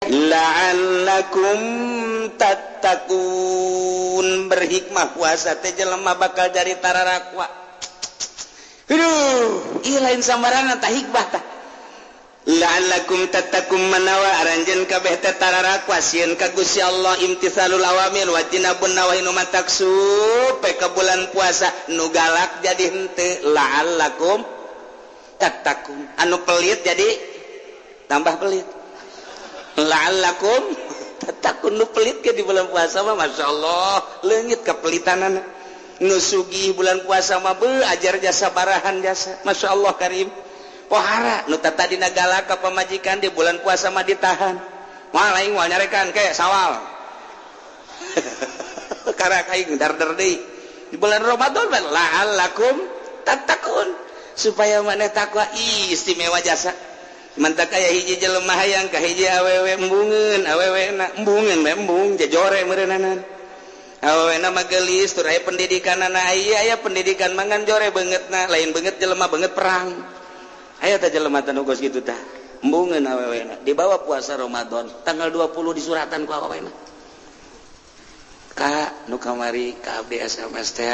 la'allakum tattaqun, berhikmah puasa teh jelema bakal jadi tararakwa. Aduh, ieu lain sambarangan tah hikmah tah. La'allakum tattaqun manawa aranjeun kabeh teh tararakwa sieun ka Gusti Allah imtitsalul awamir wa tinabun nawahi nu mataksup ka bulan puasa nu galak jadi henteu la'allakum tattaqun, anu pelit jadi tambah pelit. La'allakum tattaqun, nu pelit ke di bulan puasa mah masyaallah leungit kapelitanana. Nu sugih bulan puasa mah beuh ajar jasa barahan jasa masyaallah karim. Pohara nu tata dina galak ka pamajikan di bulan puasa mah ditahan. Moal aing moal nyarekan ke sawal. Karak aing dar-dar deui. Di bulan Ramadan mah la'allakum tattaqun, supaya maneh takwa istimewa jasa. Mantap kaya hiji jelema hayang ka hiji awewe embungeun, awewena embung jajore meureunana. Awewena mah geulis tur aya pendidikanana, aya pendidikan mangan jore beungeutna, lain beungeut jelema beungeut perang. Aya teh jelema teh nu geus kitu tah. Embungeun awewena, dibawa puasa Ramadan tanggal 20 disuratan ku awewena. Kak, nu kamari ka abdi SMS teh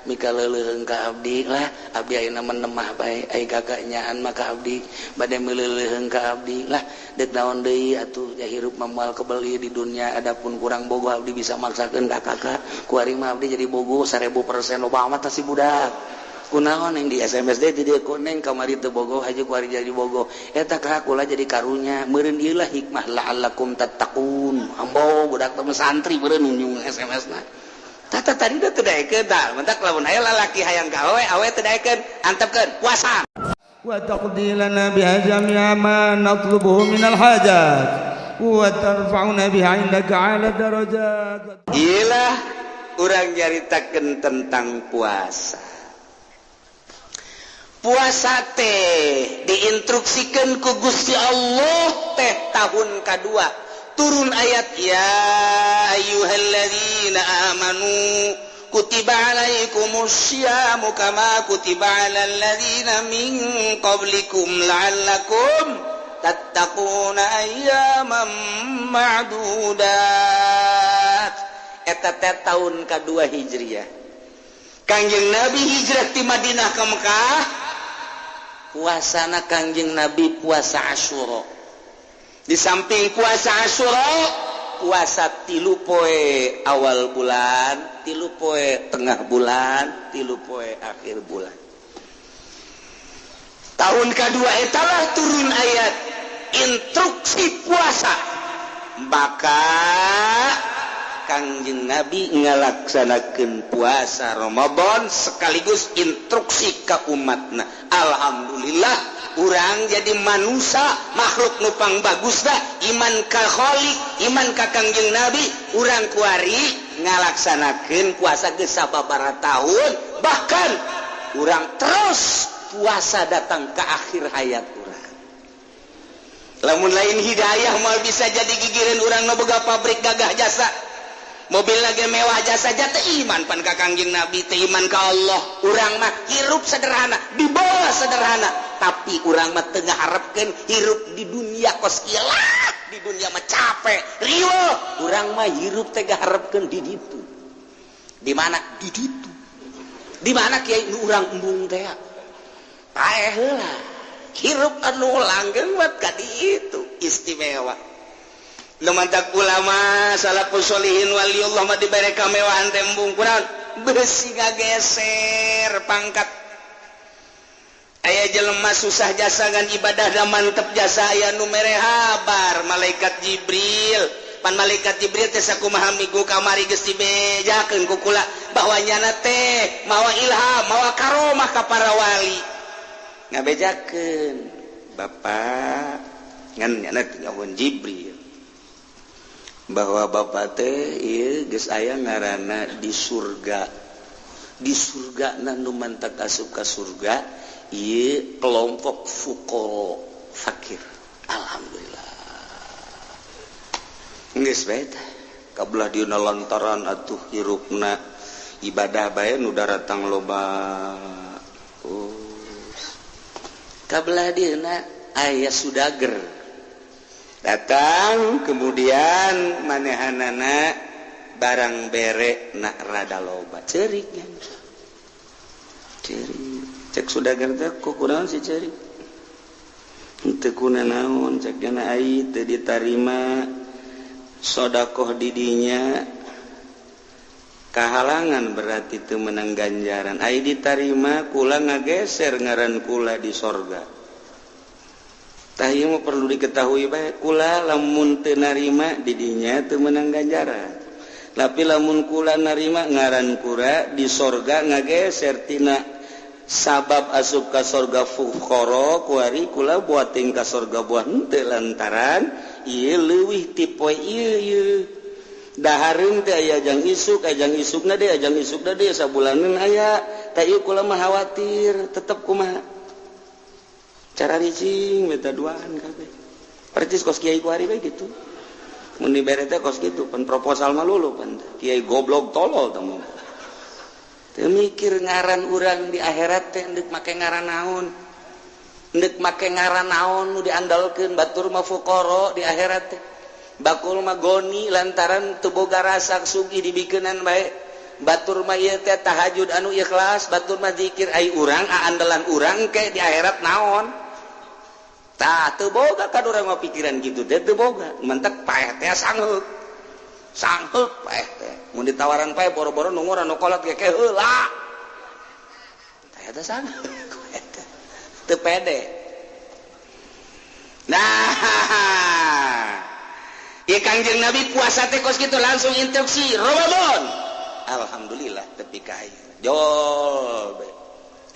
mika leuleuheung ka abdi lah, abdi ayeuna menemah bae, ai kakaknyaan mah ka abdi bade meuleuheung ka abdi lah, deuk naon deui atuh ya hirup mah moal kebeuli di dunia, adapun kurang bogoh abdi bisa maksakeun ka kakak, kuari mah abdi jadi bogoh 1000% loba amat si budak. Kunaon yang di SMS teh di dieu koneng kamari teu bogoh aja kuari jadi bogoh. Eta ka kula jadi karunya, meureun ieu lah hikmah la'allakum tattaqun. Ambo budak teh santri meureun nyung SMS-na. Tata tadi teh teu daekeun tah, mentak lamun aya lalaki hayang ka awe teu daekeun, antepkeun puasa. Wa taqdilana biha jami'a ma natlubuhu minal hajat wa tarfa'una biha indaka 'ala darajat. Iyalah urang nyaritakeun tentang puasa. Puasa teh diinstruksikan ku Gusti Allah teh tahun kedua turun ayat ya ayyuhalladzina amanu kutiba alaikumus syamu kama kutiba alal ladzina min qablikum la'allakum tattaquna ayyaman ma'dudat. Eta teh tahun kedua Hijriah. Kangjeng Nabi hijrah ti Madinah ke Mekah. Puasana Kangjeng Nabi puasa Asyura. Di samping puasa Asyura, puasa 3 poe awal bulan, 3 poe tengah bulan, 3 poe akhir bulan. Tahun kedua etalah turun ayat instruksi puasa. Maka Kangjeng Nabi ngalaksanakeun puasa Ramadan sekaligus instruksi ka umatna. Alhamdulillah urang jadi manusia makhluk nupang bagus dah, iman ka Khaliq, iman ka Kangjeng Nabi, urang kuari ngalaksanakeun puasa geus sababaraha tahun, bahkan urang terus puasa datang ke akhir hayat urang. Lamun lain hidayah mal bisa jadi gigireun urang nu boga pabrik gagah jasa. Mobil lagi mewah jasa saja teh iman pan ka Kangjeng Nabi, teh iman ka Allah. Urang mah hirup sederhana, dibawa sederhana, tapi urang mah teu ngaharepkeun hirup di dunia kos kieu lah, di dunia mah capek, riweuh. Urang mah hirup teh ngaharepkeun di ditu. Di mana? Di ditu. Di mana kiai nu urang embung teh? Paeh heula. Hirup anu langgeng buat ka ditu istimewa. Lumantak ulama salafus sholihin waliullah mah dibere kamewahan tembung kurang besi ngageser pangkat. Aya jelema susah jasa ngan ibadah da mantep jasa aya nu mere habar malaikat Jibril. Pan malaikat Jibril teh sakumaha migu kamari geus dibejakeun ku kula bahwa nyana teh mawa ilham, mawa karomah ka para wali. Ngabejakeun Bapak ngan nyana teh ngawon Jibril. Bahwa bapak teh ieu geus aya ngaranna di surga. Di surga nu mantak asup ka surga ieu kelompok fuqara fakir. Alhamdulillah. Geus bae teh. Kabelah dieuna lantaran atuh hirupna ibadah bae nu daratang loba. Kabelah dieuna aya sudager. datang kemudian manehanana barang bere nak rada loba cerik ya. Cerik cek sudah gerda kok kunaon si cerik teu kunaon cek kana ai teu ditarima sodakoh didinya kahalangan berarti teu menang ganjaran ai ditarima kula ngageser ngaran kula di sorga tah ieu mah perlu diketahui bae kula lamun teu narima didinya teu menang ganjaran tapi lamun kula narima ngaran kula di sorga ngageser tina sabab asup ka sorga fuqara kuari kula buat tingkah sorga buah henteu lantaran ieu leuwih ti poe ieu dahareun teh aya ajang isukna deui sabulaneun aya tah ieu kula mah khawatir tetep kumaha cara ricing beta duaan kabeh percis kos kiai kuari bae kitu mun dibere teh kos kitu pan proposal mah lulu pan kiai goblok tolol teh teu mikir ngaran urang di akhirat teh endek make ngaran naon nu diandalkeun batur mah fuqara di akhirat teh bakul mah goni lantaran teu boga rasa sugih dibikeunan bae batur mah ieu teh tahajud anu ikhlas batur mah zikir ai urang andalan urang ke di akhirat naon tah teu boga kan urang mah pikiran kitu teh teu boga mentek paeh teh sangheuk paeh teh mun ditawaran paeh boro-boro nu ngora nu kolot ge heula tah eta sangheuk teu pede nah ya Kangjeng Nabi puasa teh kos kitu langsung instruksi Ramadan alhamdulillah tepi ka ieu jol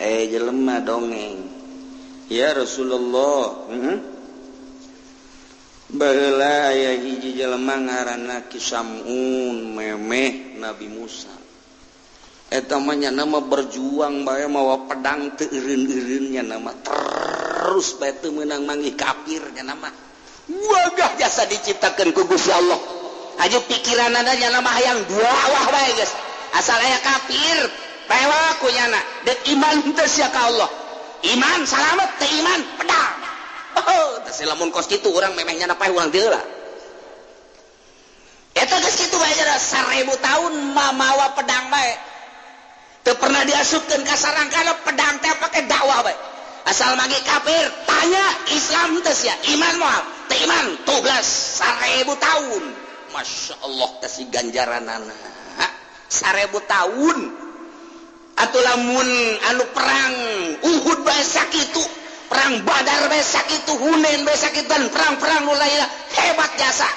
jelema dongeng ya Rasulullah baheula aya hiji jelema ngaranna Kisamun memeh Nabi Musa eta mah nya nama berjuang bae mawa pedang teu eureun-eureunnya nama terus bae teu meunang manggih kafir nya nama wagah jasa diciptakan ku Gusti Allah aja pikiran anda nya nama hayang dakwah bae geus asal aya kafir rewa ku nyana dek iman teu sia ka Allah iman salamet teh iman pedang teh lamun kos kitu urang memeh nyana paeh urang teu lah eta geus kitu bae jara 1000 tahun mawa pedang bae teu pernah diasupkeun ka sarangkana pedang teh pake dakwah bae asal magi kafir tanya Islam teh sia iman moal teh iman tuglas 1000 tahun Masya Allah teh si ganjaranana 1000 tahun atuh lamun anu perang Uhud bae sakitu perang Badar bae sakitu Hunain bae sakitu dan perang-perang nu lain hebat jasa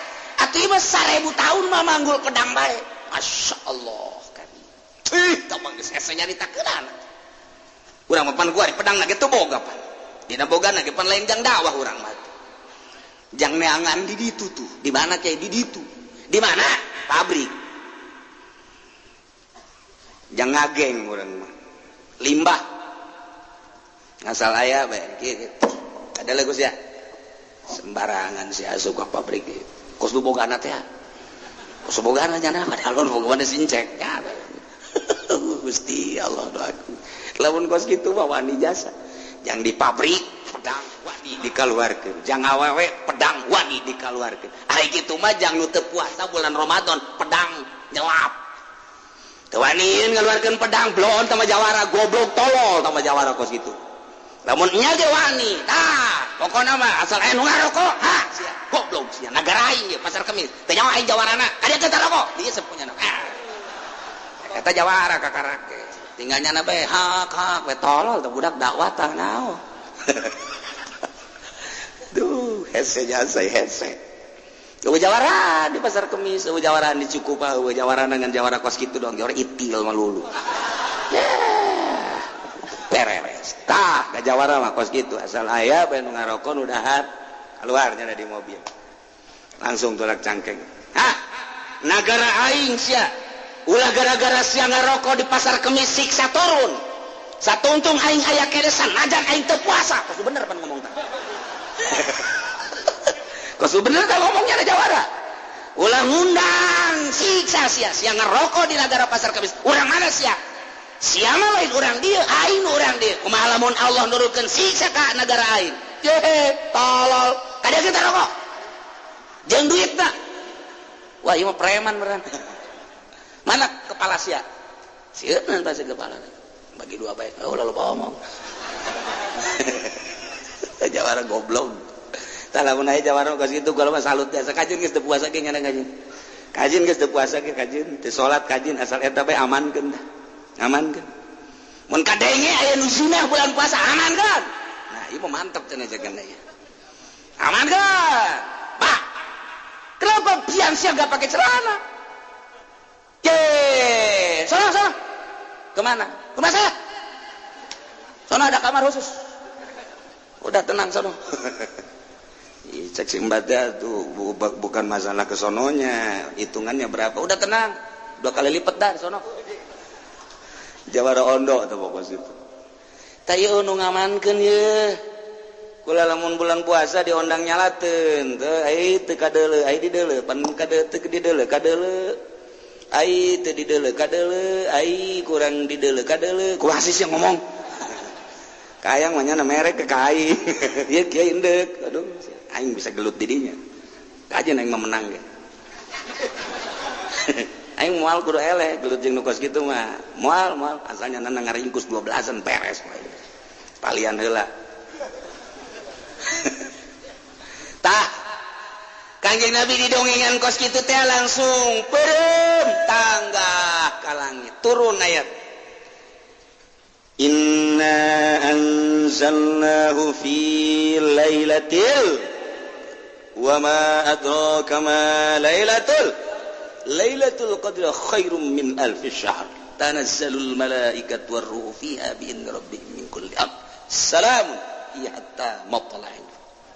atuh ieu 1000 tahun mah manggul pedang bae Masya Allah kan tah mah geus hese nyaritakeun urang mah pan gua di pedang nage teu boga pan dina boga nage pan lain jang dakwah urang mah jang neangan di ditu tuh di mana kayak di ditu di mana pabrik jang ngageng urang mah limbah ngasal aya bae kieu ada lagu sia sembarangan sia asup ka pabrik kos lu bogana teh kos bogana nya na padahal bogana sincek nya Gusti Allah doaku lamun kos kitu mah wani jasa jang di pabrik pedang wani dikaluarkeun jang awewe pedang wani dikaluarkeun ari kitu mah jang nu teu puasa bulan Ramadan pedang nyelap teu wani ngaluarkeun pedang blon tama jawara goblok tolol tama jawara kos kitu lamun nya ge wani tah pokona mah asal aya nu ngarokok sia goblok sia nagara aing ge pasar kemis teh nyawa aing jawarana aya teh rokok dieu sepunya eta jawara kakarake tinggalnya nabe hak we tolol teh budak dakwah tah naon duh hese jasa hese eueuh jawara di pasar kemis eueuh jawara di Cikupa eueuh jawara dengan jawara kos kitu dong jawara itil mah lulu beres tah ka jawara mah kos kitu asal aya bae nu ngarokok nu dahar keluarnya dari mobil langsung tolak cangkeng nagara aing sia ulah gara-gara sia ngarokok di pasar kemis siksa turun satuntung aing aya keresan najan aing teu puasa kos bener pan ngomong tah kos bener tah ngomongnya ada jawara ulah ngundang siksa sia ngarokok di negara pasar kemis urang mana sia mah lain urang dieu aing urang dieu kumaha lamun Allah nurunkeun siksa ka negara aing tolol kada kita rokok jeung duitna. Wah, ieu mah preman beneran. Mana kepala sia? Sieun pasti kepala. Bagi dua bae. Oh, lalu bawa mau. Jawara goblok. Tah lamun aya jawara ka situ kalau mah salut biasa kajin geus teu puasa ge ngana kajin. Kajin geus teu puasa ge kajin, teu salat kajin asal eta bae amankeun dah. Amankeun. Mun kadenge aya nu sunah bulan puasa amankeun. Nah, ieu mah mantep cenah jagan aya. Amankeun. Pak. Kenapa pian sia enggak pakai celana? Sono. Kemana? Rumah saya. Sono ada kamar khusus. Udah tenang sono. Cek si mbaknya tuh bukan masalah kesononya, hitungannya berapa. Udah tenang. 2 kali lipat dah sono. Jawara ondo atau pokok situ. Tayo nu ngamankeun ye. Kula lamun bulan puasa diondang nyalateun, teu ai teu kadeuleu, ai di deuleu, pan kadeuleu teu di deuleu, kadeuleu. Ai teu di deuleu, kadeuleu, ai kurang di deuleu, kadeuleu. Ku hasis yang ngomong. Kayang mah nya merek ke kai. Ieu kieu indek. Aduh, aing bisa gelut di dinya. Kajen aing mah menang ge. Aing moal kudu eleh gelut jeung nu kos kitu mah. Moal asalnya nana ngaringkus 12an peres we. Palian heula. Tah Kanjeng Nabi didongengan kos kitu teh langsung peureum tanggah ka langit turun ayat Inna anzalnahu fi lailatil wa ma adraka ma lailatul qadri khairum min alfi syahr tanazzalul malaikatu war ruhu fiha bi idzni rabbihim min kulli amr salamun hiya hatta matla'il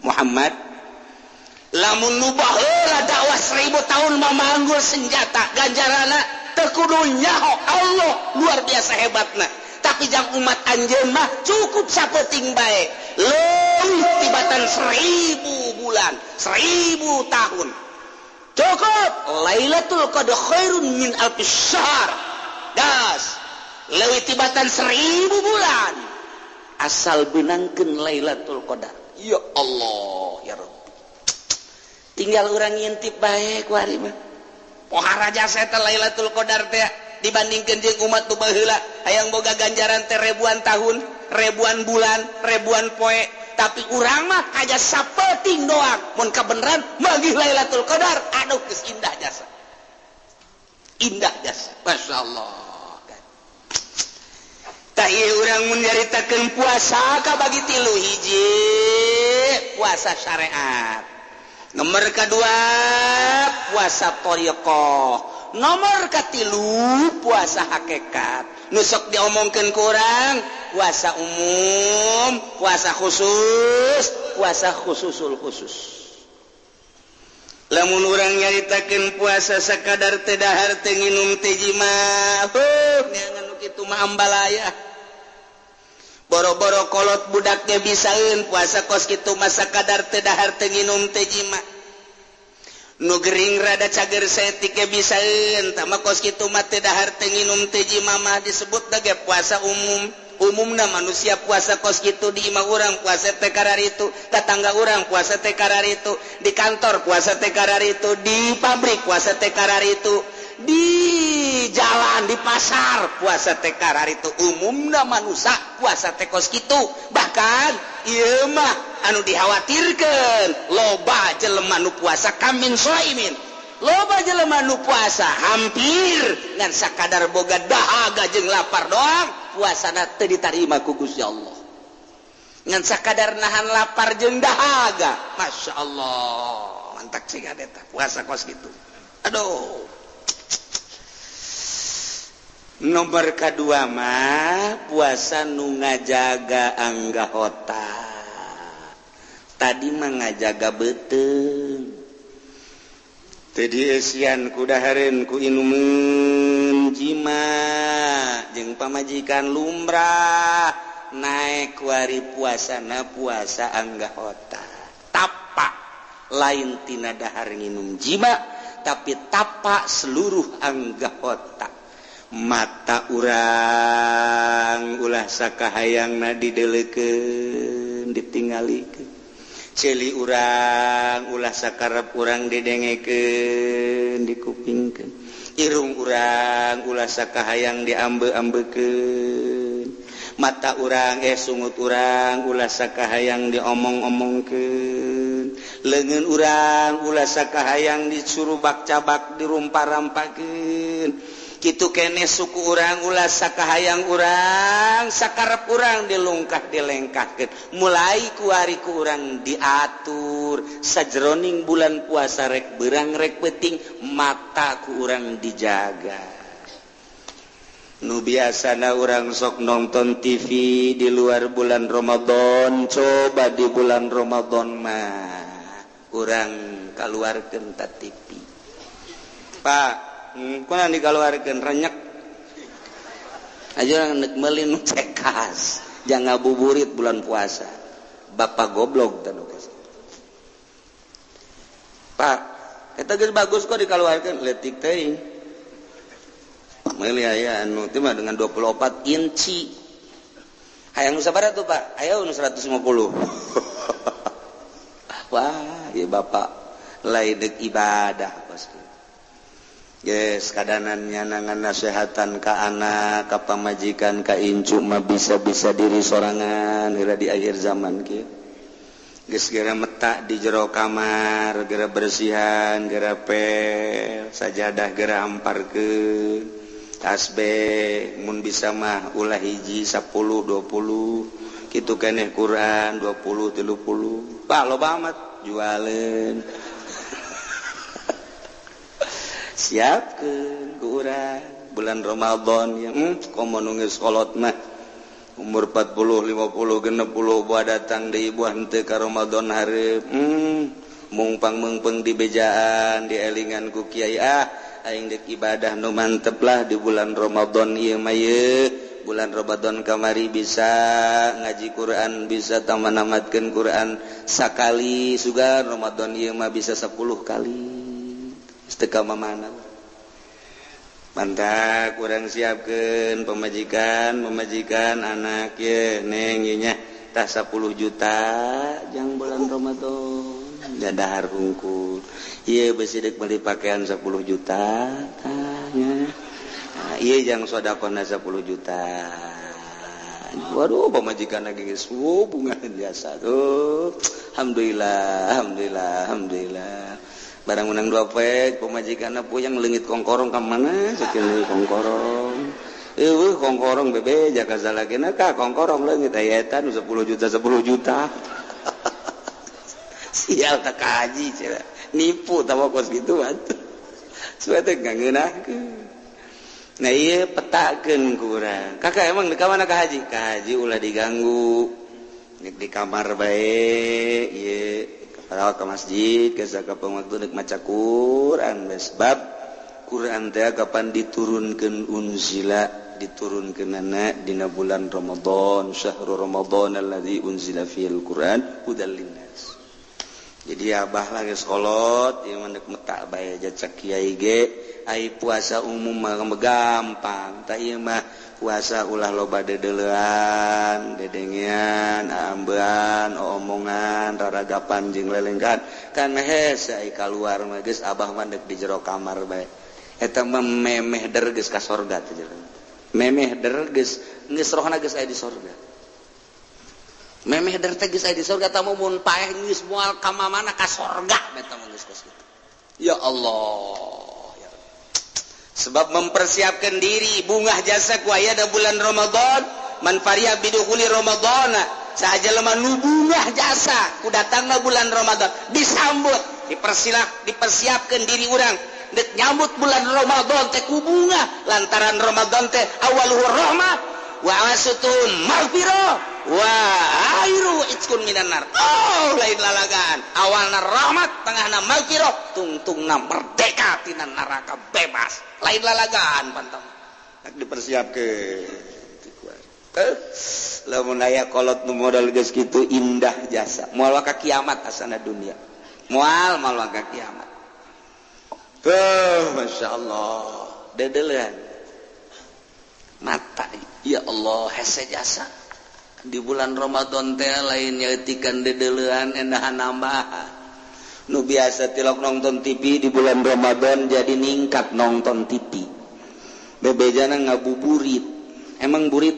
Muhammad lamun nu baheula dakwah 1000 tahun memanggul senjata ganjarana teu kudu nyaho Allah luar biasa hebatna tapi jang umat anjeun mah cukup sapeting bae leuwih tibatan 1000 bulan 1000 tahun cukup lailatul qadr khairun min alfi syahr das leuwih tibatan 1000 bulan asal beunangkeun lailatul qadar ya Allah ya Rabb tinggal urang ngintip bae ku ari mah pohara jasa eta lailatul qadar teh dibandingkeun jeung umat nu baheula hayang boga ganjaran teh ribuan tahun ribuan bulan ribuan poe tapi urang mah aja sapeting doang mun kabeneran magih lailatul qadar aduh geus indah jasa masyaallah tah ieu urang mun nyaritakeun puasa kabagi 3 hiji puasa syariat nomor kedua puasa thariqah nomor katilu puasa hakikat nu sok diomongkeun ku urang puasa umum puasa khusus puasa khususul khusus lamun urang nyaritakeun puasa sakadar teu dahar teu nginum teh jima neangan nu kitu mah ambalaya boro-boro kolot budaknya bisaeun puasa kos kitu mah sakadar teu dahar teu nginum teh jima nu gering rada cager setik ge bisaeun tah mah kos kitu mah teu dahar teu nginum teh jima mah disebut ge puasa umumna manusia puasa kos kitu di imah urang puasa teh kararitu tetangga urang puasa teh kararitu di kantor puasa teh kararitu di pabrik puasa teh kararitu di jalan di pasar puasa teh kararitu umumna manusia puasa teh kos kitu bahkan ieu mah anu dikhawatirkeun loba jelema nu puasa kamin shaimin loba jelema nu puasa hampir ngan sakadar boga dahaga jeung lapar doang puasana teu ditarima ku Gusti Allah ngan sakadar nahan lapar jeung dahaga masyaallah mantap sih eta puasa kos kitu aduh nomor kedua mah puasa nu ngajaga anggota tadi mah ngajaga beuteung tadi esian ku dahareun ku inumeun jima jeung pamajikan lumrah naek ku ari puasana puasa anggota tapak lain tina dahar nginum jima tapi tapak seluruh anggota mata urang ulah sakahayangna dideleukeun ditinggalikeun celi urang ulah sakarep urang didengeken dikupingkeun irung urang ulah sakahayang diambe-ambeukeun mata urang sungut urang ulah sakahayang diomong-omongkeun leungeun urang ulah sakahayang disuruh bak-cabak dirumpa-rampakeun kitu keneh suku urang ulah sakahayang urang sakarep urang dilungkah dilengkahkeun mulai ku ari ku urang diatur sajroning bulan puasa rek beurang rek penting mata ku urang dijaga nu biasana urang sok nonton TV di luar bulan Ramadan coba di bulan Ramadan mah urang kaluarkeun ta TV Pak kuna dikaluarkeun renyek aja urang neuk meuli nu cekas jangan ngabuburit bulan puasa bapak goblok tah nu Pak eta geus bagus kok dikaluarkeun leutik teuing meuli aya anu teh mah dengan 24 inci hayang nu sabaraha tuh Pak aya nu 150 wah ieu bapak lain deuk ibadah pasti yes kadanannya nangan nasehatan ka anak ka pamajikan ka incu mah bisa-bisa diri sorangan heula di akhir zaman kieu geus geura meta di jero kamar geura bersihan geura pel sajadah geura amparkeun tasbih mun bisa mah ulah hiji 10 20 kitu keneh Quran 20 30 Pak loba amat jualeun siapkeun ku urang bulan Ramadan ya komo nu geus kolot mah umur 40 50 60 buah datang deui buah henteu ka Ramadan hareup mungpang-mungpeng di bejaan dielingan ku kiai aing deuk ibadah nu mantep lah di bulan Ramadan ieu mah ye bulan Ramadan kamari bisa ngaji Quran bisa tamanamatkeun Quran sakali sugan Ramadan ieu mah bisa 10 kali teu mamana mantap urang siapkeun pemajikan anak ye neng ieu nya tah 10 juta jang bulan Ramadan dadahar hungkul ieu beusi deuk meuli pakaian 10 juta tah nya ieu jang sedekahna 10 juta waduh pemajikan lagi geus bunga biasa tuh alhamdulillah barang menang 2 pek pemajikanna puyang leungit kongkorong ka mana sakieu kongkorong eueuh kongkorong bebe jaka salagena ka kongkorong leungit aya eta nu 10 juta sial teh kaji cenah nipu tah kos kitu atuh suwe teh ngeunahkeun nah ieu petakeun ku urang kakak emang di kamana ka haji ulah diganggu nek di kamar bae ieu para ke masjid ke sakapeng waktu deuk maca Quran sebab Quran teh kapan diturunkeun unzila diturunkeunana dina bulan Ramadan syahrul Ramadan alladzi unzila fihil Quran hudal linnas jadi abah lagi salat ieu mah deuk meta bae jacak kiai ge ai puasa umum mah gampang tah ieu mah puasa ulah loba dedeleuan dedengian ambean omongan raragapan jeung lelenggan kana hese ai kaluar mah geus abah mah deuk di jero kamar bae eta mah memeh der geus ka sorga teh memeh der geus rohna geus aya di sorga memeh der teh geus aya di sorga tah mun paeh geus moal ka mamana ka sorga eta mah geus kitu ya Allah sebab mempersiapkan diri bungah jasa ku aya da bulan Ramadan man fariha bidukhuli Ramadan sahaja lemah nu bungah jasa ku datangna bulan Ramadan disambut dipersiapkan diri urang deuk nyambut bulan Ramadan teh ku bungah lantaran Ramadan teh awaluhu rahmah wa awasutun maghfirah wa airu itqun minan nar lain lalagan awalna rahmat tengahna maghfirah tungtungna merdeka tina neraka bebas lain lalagan pantam nak dipersiapkeun lamun aya kolot nu modal geus kitu indah jasa moal ka kiamat asana dunia moal ka kiamat masyaallah dedeleuan mata ya Allah hese jasa di bulan Ramadan teh lain nyaetikan dedeulean endahan nambah nu biasa tilok nonton TV di bulan Ramadan jadi ningkat nonton TV bebejana ngabuburit emang burit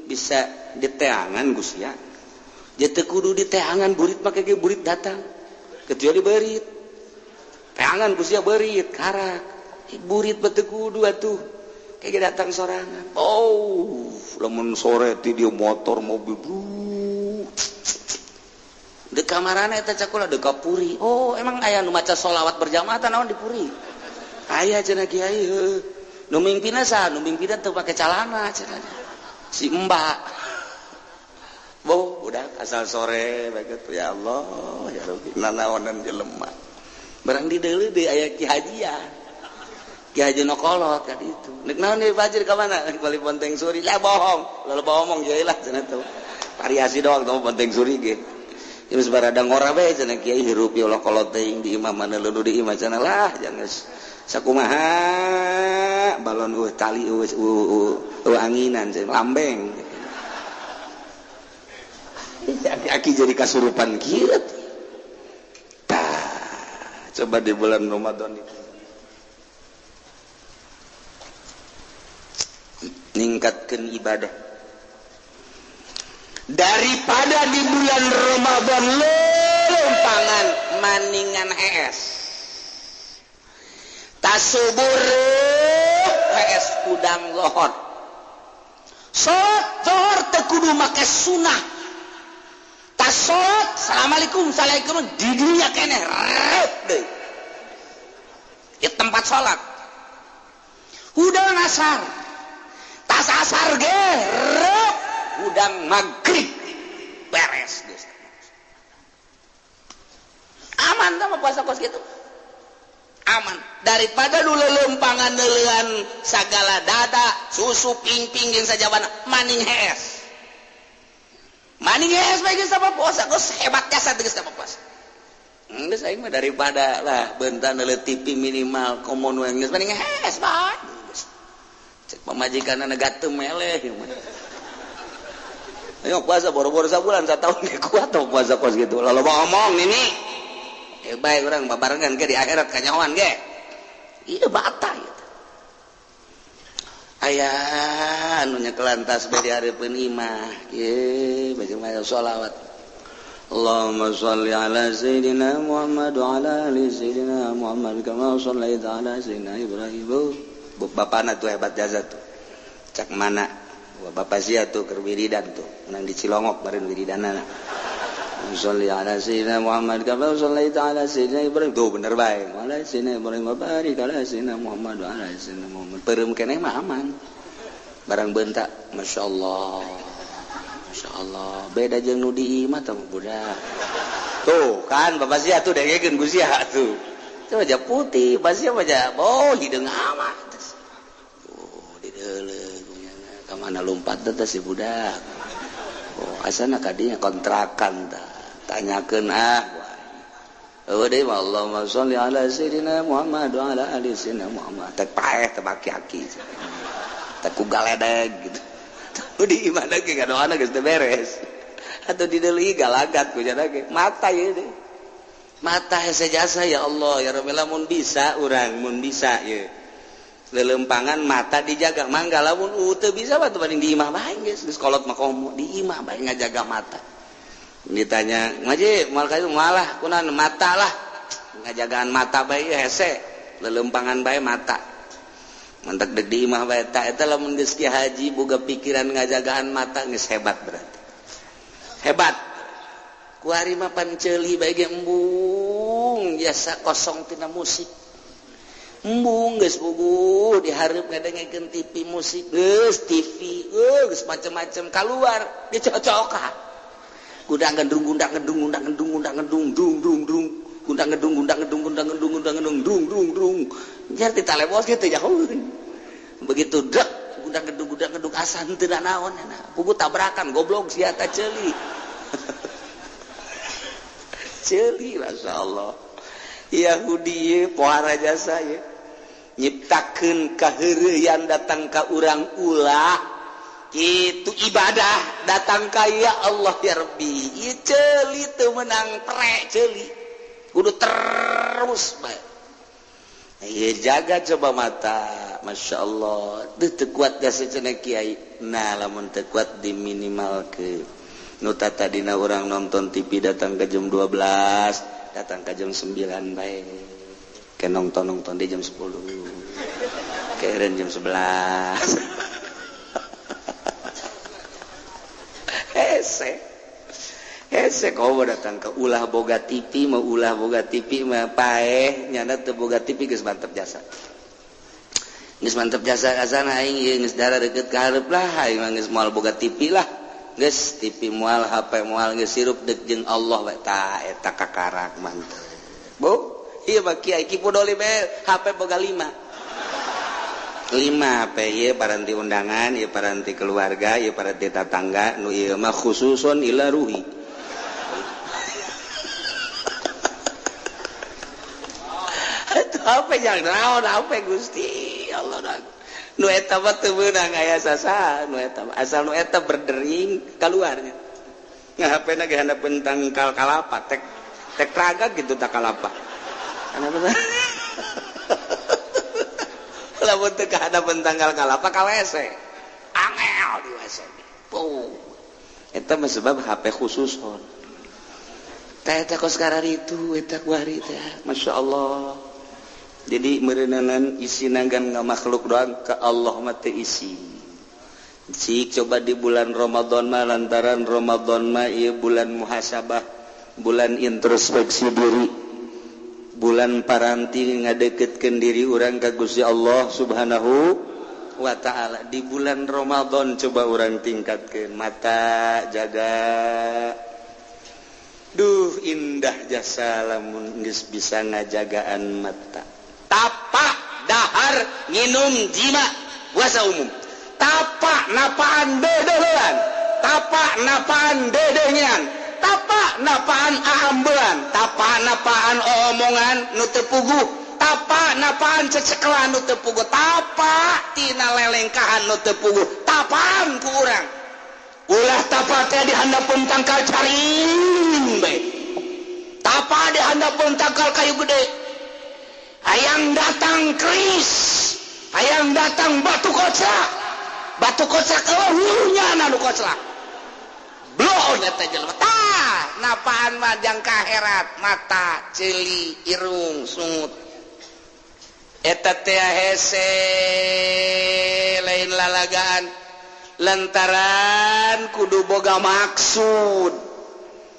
bisa diteangan Gus ya jadi kudu diteangan burit make ge burit datang kecuali berit teangan Gus ya berit karak burit bete kudu atuh kayak datang sorangan lamun sore ti dia motor mobil di kamarana eta cakula di kapuri emang aya nu maca sholawat berjamaah tah naon di puri aya cenah kiai nu mimpina saha nu mimpina teu pake calana cenah si mbak udah asal sore baget ya Allah ya Rabbi nanaonan jelema barang di deuleu deui aya Ki Hajian Ki Haji Nokolot tadi itu nek naon deui fajir ka mana balik Ponteng Suri lah bohong lalu bohong jadi lah cenah tuh variasi doang tuh Ponteng Suri ge terus barada ngora bae cenah kiai hirup ya Allah kolot teuing di imam mana leudu di imam cenah lah jangan sakumaha balon tali anginan lambeng aki jadi kasurupan kieu coba di bulan Ramadan itu ningkatkan ibadah daripada di bulan Ramadan lompangan maningan hees tasubur hees udang lohor sotor tekudu make sunah tasot assalamualaikum assalamualaikum di dunia kene di tempat sholat udang asar tas asar ge udang maghrib beres geus aman sama puasa kos gitu aman daripada dulu lempangan neulean sagala dada susu ping-ping jeung sajabana maning hees bae geus sama puasa kos hebat jasa geus sama puasa geus aing mah daripada lah bentan neuleun TV minimal komo nu geus maning hees bae cek pamajikanna gateum meleh ayo puasa boro-boro sabulan satahun ge kuat tuh puasa kos gitu lalu ngomong ini baik urang babarengan ge di akhirat kanyawan ge ieu bata gitu aya anu nyekelan tasbih di hareupeun imah ye baca sholawat Allahumma shalli ala sayyidina Muhammad wa ala ali sayyidina Muhammad kama shallaita ala sayyidina Ibrahim bapana tuh hebat jasa tuh cak mana bapak sia tuh keur wiridan tuh menang di Cilongok baren wiridanana sholli ala sayyidina Muhammad kama shallaita ala sayyidina Ibrahim tuh bener bae ala sayyidina Ibrahim barik ala sayyidina Muhammad wa ala sayyidina Muhammad peureum keneh mah aman barang beunta masyaallah beda jeung nu di imah tah budak tuh kan bapak sia tuh dengekeun ku sia tuh coba aja putih bapak sia baca hideung amat di deuleu mana lompat teh si budak asana kadinya kontrakan tanyakeun deui Allahumma sholli ala sayyidina Muhammad wa ala ali sayyidina Muhammad teh paeh teh baki-aki teh ku galedeg gitu di imana ge ngadoana geus teh beres atuh di deui galagat ku jana ge mata ye deh mata hese jasa ya Allah ya Rabbi lamun bisa urang mun bisa ye lelempangan mata dijaga mangga lamun teu bisa batu banding di imah bae geus kolot mah komo di imah bae ngajaga mata ditanya ngaji moal ka itu malah kunaon mata lah ngajagaan mata bae hese lelempangan bae mata mantak deuk di imah bae eta lamun geus ki haji boga pikiran ngajagaan mata geus hebat berarti hebat ku ari mah panceuli bae ge embung biasa kosong tina musik embung geus bugu dihareup ngadengekeun TV musik geus TV geus macam-macam keluar dicocokan gundang gendung dung jar ditalewos kitu ya begitu dek gundang gedung asan teu naon buku tabrakan goblok sia ta ceuli ceuli masyaallah Yahudi pohara jasa ya nyiptakeun kaheureuyan datang ka urang ulah itu ibadah datang kaya Allah ya Rabbi ieu ceuli teu menang prek ceuli kudu terus bae ieu jaga coba mata Masya Allah teu kuat gase cenah kiai nah lamun teu kuat diminimalkeun nu tadina urang nonton TV datang ke jam 12 datang ke jam 9 bae ke nonton di jam 10 keren jam 11 hese kau datang ke ulah boga TV mau ulah boga TV mah paeh nyana teu boga TV geus mantep jasa kasana aing ieu geus dara deukeut ka hareup lah aing mah geus moal boga TV lah geus TV moal HP moal geus sirup deuk jeung Allah we tah eta kakarak mantep bu ieu mah kiai kipu doli be HP boga 5 HP ieu paranti undangan ieu paranti keluarga ieu paranti tetangga nu ieu mah khususon ila ruhi itu HP yang naon HP Gusti Allah nu eta mah teu meunang aya sasa nu eta asal nu eta berdering keluarnya nya HP na ge handapeun tangkal kalapa tek raga gitu tak kalapa ana lamun teu kahadapan tanggal kalapa ka WC angel di WC puh eta mah sebab HP khususon tah eta kos kararitu eta kuari teh masyaallah jadi meureuneunan isina gan ngamakhluk doang ka Allah mah teu isi cik coba di bulan Ramadan mah lantaran Ramadan mah ieu bulan muhasabah bulan introspeksi diri bulan paranti ngadeketkeun diri urang ka Gusti Allah Subhanahu wa taala di bulan Ramadan coba urang tingkatkeun mata jaga duh indah jasa lamun geus bisa ngajagaan mata tapak dahar nginum jima puasa umum tapak napaan dedehean tapak napaan dedehnyan tapak napaan aambean tapak napaan omongan nu teu puguh tapak napaan cecekelan nu teu puguh tapak tina lelengkahan nu teu puguh tapaan ku urang ulah tapak teh di handapeun tangkal caring bae tapak di handapeun tangkal kayu gede hayang datang keris hayang datang batu kocak hulunya anu kocak blon eta jelema tah napaan mah jang kaherat mata ceuli irung sungut eta teh hese lain lalagaan lantaran kudu boga maksud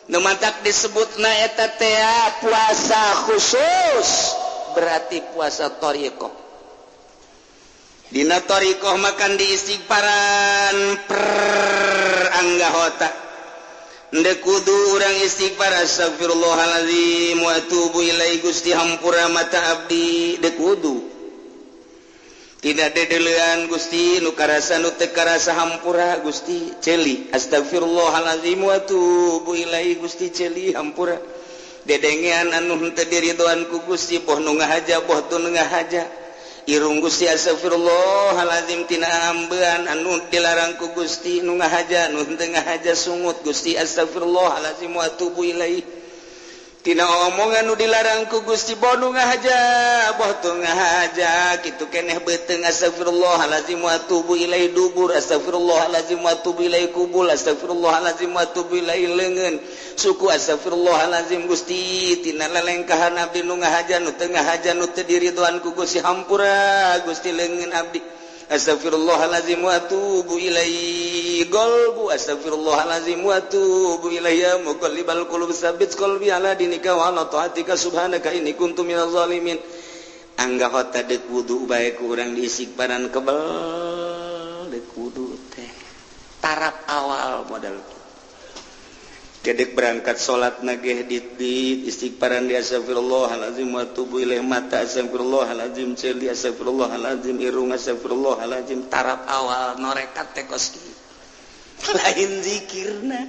nu mantak disebutna eta teh puasa khusus berarti puasa thariqah dina thariqah makan di istighfaran per anggahota ndek kudu urang istighfar astagfirullahalazim wa atubu ilaihi Gusti hampura mata abdi dek kudu tidak dedeleuan Gusti nu karasa nu teu karasa hampura Gusti ceuli astagfirullahalazim wa atubu ilaihi Gusti ceuli hampura dedengean anu henteu diridhoan ku Gusti boh nu ngahaja boh teu ngahaja irung Gusti astagfirullahalazim tina ambean anu dilarang ku Gusti nu ngahaja nu henteu ngahaja sungut Gusti astagfirullahalazim wa atubu ilaihi tina omongan nu dilarang ku Gusti boh nu ngahaja boh teu ngahaja kitu keneh beuteung astagfirullahalazim wa atubu ilaihi dubur astagfirullahalazim wa atubu ilaihi kubul astagfirullahalazim wa atubu ilaihi leungeun suku astagfirullahalazim Gusti tina lelengkahan abdi nu ngahaja nu teu ngahaja nu teu diridhoan ku Gusti hampura Gusti leungeun abdi astagfirullahalazim wa atubu ilaihi qalbu astagfirullahalazim wa atubu ilaihi ya muqallibal qulub tsabbit qalbi ala dinika wa ala taatika subhanaka inni kuntu minaz zalimin anggahota deuk wudu bae ku urang diistighfaran kebal deuk wudu teh tarap awal modal gedek berangkat salat nageh di istighfaran di astagfirullahalazim wa atubu ilaih mata astagfirullahalazim ceuli astagfirullahalazim irung astagfirullahalazim tarap awal norekat teh kos lain zikirna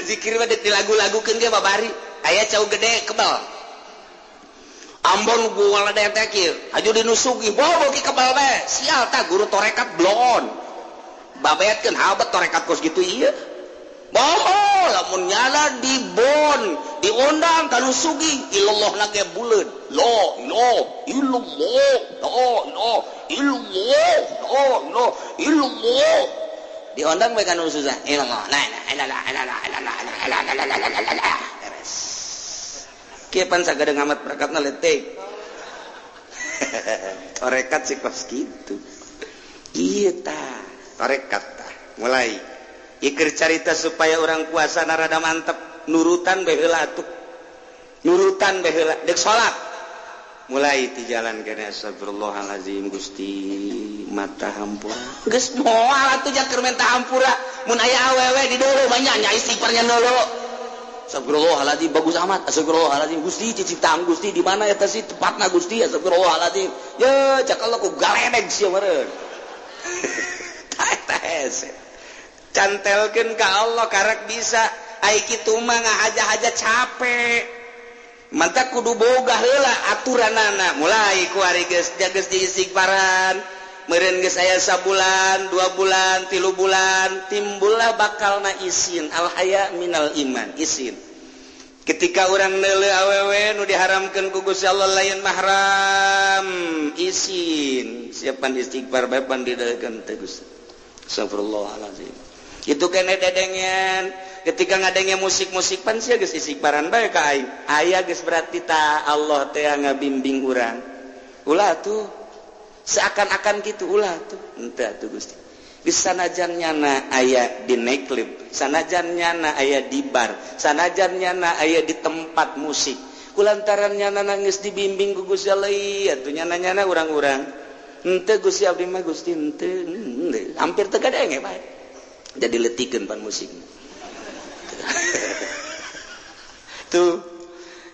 zikir mah dilagu-lagukeun ge babari aya cau gede kebal ambon gua ladeh teh kieu aju dinusugi bobo ki kebal bae sial tah guru torekat blon babetkeun habat tarekat kos gitu ieu bohong lamun nyala di bon diundang kanu sugih ilallah na ge buleud la ilaha illallah la ilaha illallah diundang bae kanu susah ilallah la ilaha illallah kieu pan sagede ngamat prakatna letek tarekat sih kos gitu ieu tah tarekat tah mulai ikir carita supaya orang puasa narada mantep nurutan baheula atuh nurutan baheula dek salat mulai ti jalan kene astagfirullahalazim Gusti mata hampura geus moal atuh jak keur menta hampura mun aya awewe di deuleu banyak nya istighfarnya deuleu astagfirullahalazim bagus amat astagfirullahalazim Gusti ciciptaan Gusti di mana eta sih tepatna Gusti astagfirullahalazim ye cak Allah ku galedeg sia meureun ta hese cantelkeun ka Allah karek bisa ai kitu mah ngahaja-haja capek mantap kudu boga heula aturanana mulai ku ari geus jageus di istighfaran meureun geus aya sabulan 2 bulan 3 bulan timbullah bakalna isin al haya minal iman isin ketika urang neuleuh awewe nu diharamkeun ku Gusti Allah lain mahram isin siapan istighfar bae pan dideukeun teh Gusti astagfirullahalazim itu kene dedengen ketika ngadenge musik-musik pan sia geus istighfaran bae ka aing aya geus berarti ta Allah teh ngabimbing urang ulah tuh seakan-akan gitu ulah tuh henteu atuh Gusti geus sanajan nyana aya di nightclub sanajan nyana aya di bar sanajan nyana aya di tempat musik kulantaran nyana geus dibimbing ku Gusti Allah atuh nyana-nyana urang-urang henteu Gusti abdi mah Gusti henteu hampir teu gadenge bae jadi letikeun pan musik tuh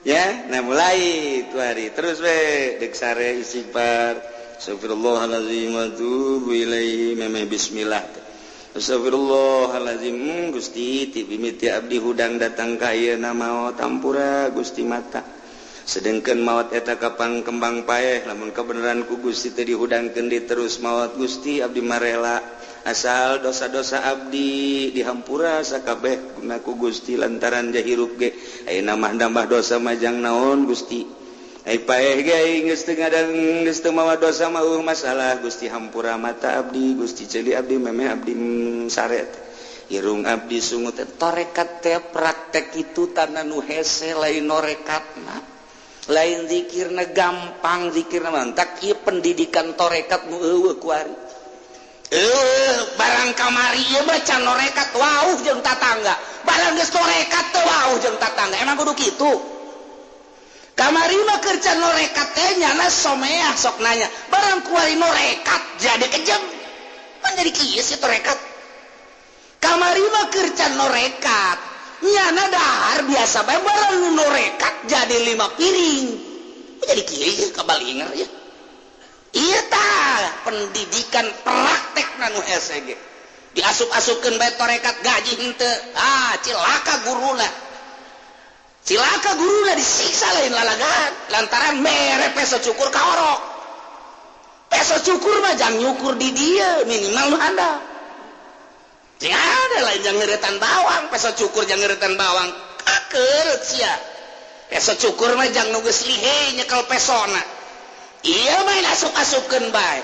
ya nah mulai itu hari terus we dek sare istighfar astagfirullahalazim wa tubu ilaihi memeh bismillah astagfirullahalazim Gusti ti mimiti abdi hudang datang ka ayeuna maot tampura Gusti mata sedengkeun maot eta kapan kembang paeh lamun kabeneran ku Gusti teu dihudangkeun di terus maot Gusti abdi marela asal dosa-dosa abdi dihampura sakabeh guna ku Gusti lantaran jahirup ge ayeuna mah nambah dosa majang naon Gusti ai paeh ge aing geus teu ngadang geus teu mawa dosa mah masalah Gusti hampura mata abdi Gusti ceuli abdi memeh abdi saret irung abdi sungut tarekat teh praktek itu tanah nu hese lain norekatna lain zikirna gampang zikirna mantak ieu pendidikan tarekat nu eueuh ku ari barang kamari ieu baca norekat wauh jeung tatangga barang geus norekat teu wauh jeung tatangga emang kudu kitu kamari mah keur can norekat teh nyana someah sok nanya barang kuari norekat jadi kejem man jadi kieu sih norekat kamari mah keur can norekat nyana dahar biasa bae barang norekat jadi 5 piring jadi kieu kabalinger ya iya tah pendidikan praktek nanu SG diasup-asupkeun bae tarekat gaji henteu cilaka guruna disiksa lain lalagan lantaran mere peso cukur kaorok peso cukur mah jang nyukur di dia minimal lu handap jeung ada lain jang ngeuretan bawang peso cukur jang ngeuretan bawang kakeut sia peso cukur mah jang nu geus lihe nyekel pesona iya main asup-asupkeun bae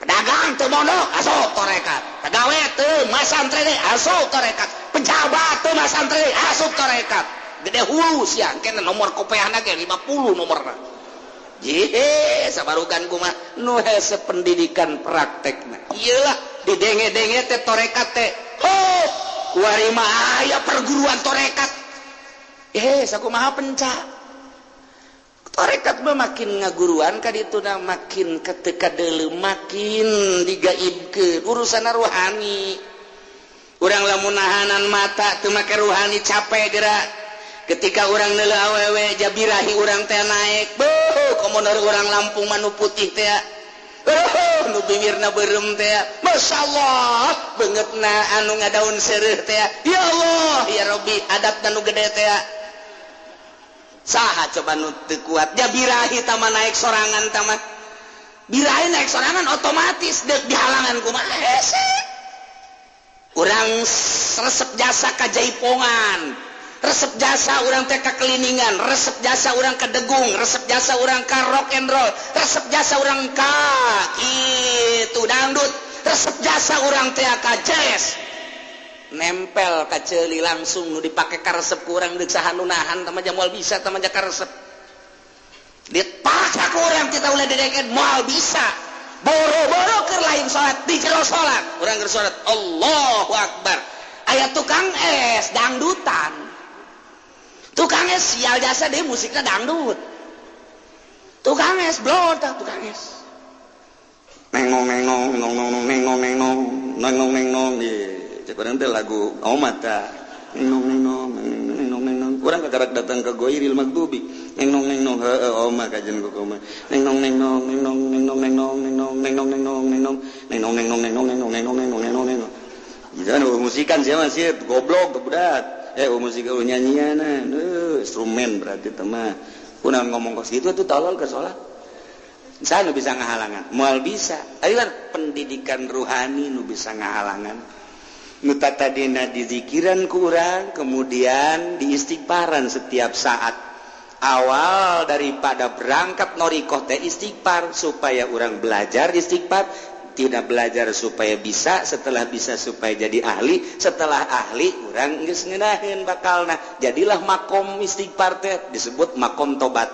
pedagang teu mondok asup tarekat pagawe teu masantri asup tarekat pejabat teu masantri asup tarekat gede hulu sia kena nomor kopeana ge 50 nomorna ye sabarukan kumaha nu hese pendidikan praktekna iyalah didenge-denge teh tarekat teh kuari mah aya perguruan tarekat sakumaha penca tarekat mah makin ngaguruan ka ditu na makin ketika deuleu makin digaibkeun urusan rohani urang lamun nahanan mata teu make rohani capek geura ketika urang neuleuh awewe jabirahi urang teh naek komoner urang Lampung manu putih teh nu bibirna beureum teh masyaallah beungeutna anu ngadaun seureuh teh ya Allah ya Rabbi adabna nu gede teh saha coba nu teu kuat dia birahi tama naik sorangan tama birahi naik sorangan otomatis deuk dihalangan kumaha hese Urang resep jasa ka Jaipongan, resep jasa urang teh ka Keliningan, resep jasa urang ka Degung, resep jasa urang ka rock and roll, resep jasa urang ka kitu dangdut, resep jasa urang teh ka jazz. Nempel ka ceuli langsung nu dipake ka resep urang deuk saha nu nahan tamaja moal bisa tamaja ka resep. Dipaksa ku urang kita ulah dedeket moal bisa. Boro-boro keur lain salat di jero salat urang keur salat Allahu Akbar aya tukang es dangdutan, tukang es sial jasa deh musiknya dangdut, tukang es blod tukang es nengong nengong nengong nengong nengong nengong nengong nengong di cekurang teh lagu omat ta nengong nengong nengong nengong urang kagarak datang ke Goiril Magdubi nengong nengong oma kajen ku oma nengong nengong nengong nengong nengong nengong nengong nengong nengong nengong nengong nengong nengong nengong nengong nengong nengong jangan musikan siapa sih goblok budak musik nyanyian instrumen berarti teman kuna ngomong kos gitu tuh tolol ke salat saya nu bisa ngahalangan moal bisa ayo pendidikan rohani nu bisa ngahalangan nu tadina di zikiran ku urang kemudian di istighfaran setiap saat awal daripada berangkat norikoh teh istighfar supaya orang belajar istighfar, tidak belajar supaya bisa, setelah bisa supaya jadi ahli, setelah ahli orang geus ngeunaheun bakalna jadilah makom istighfar teh disebut makom tobat.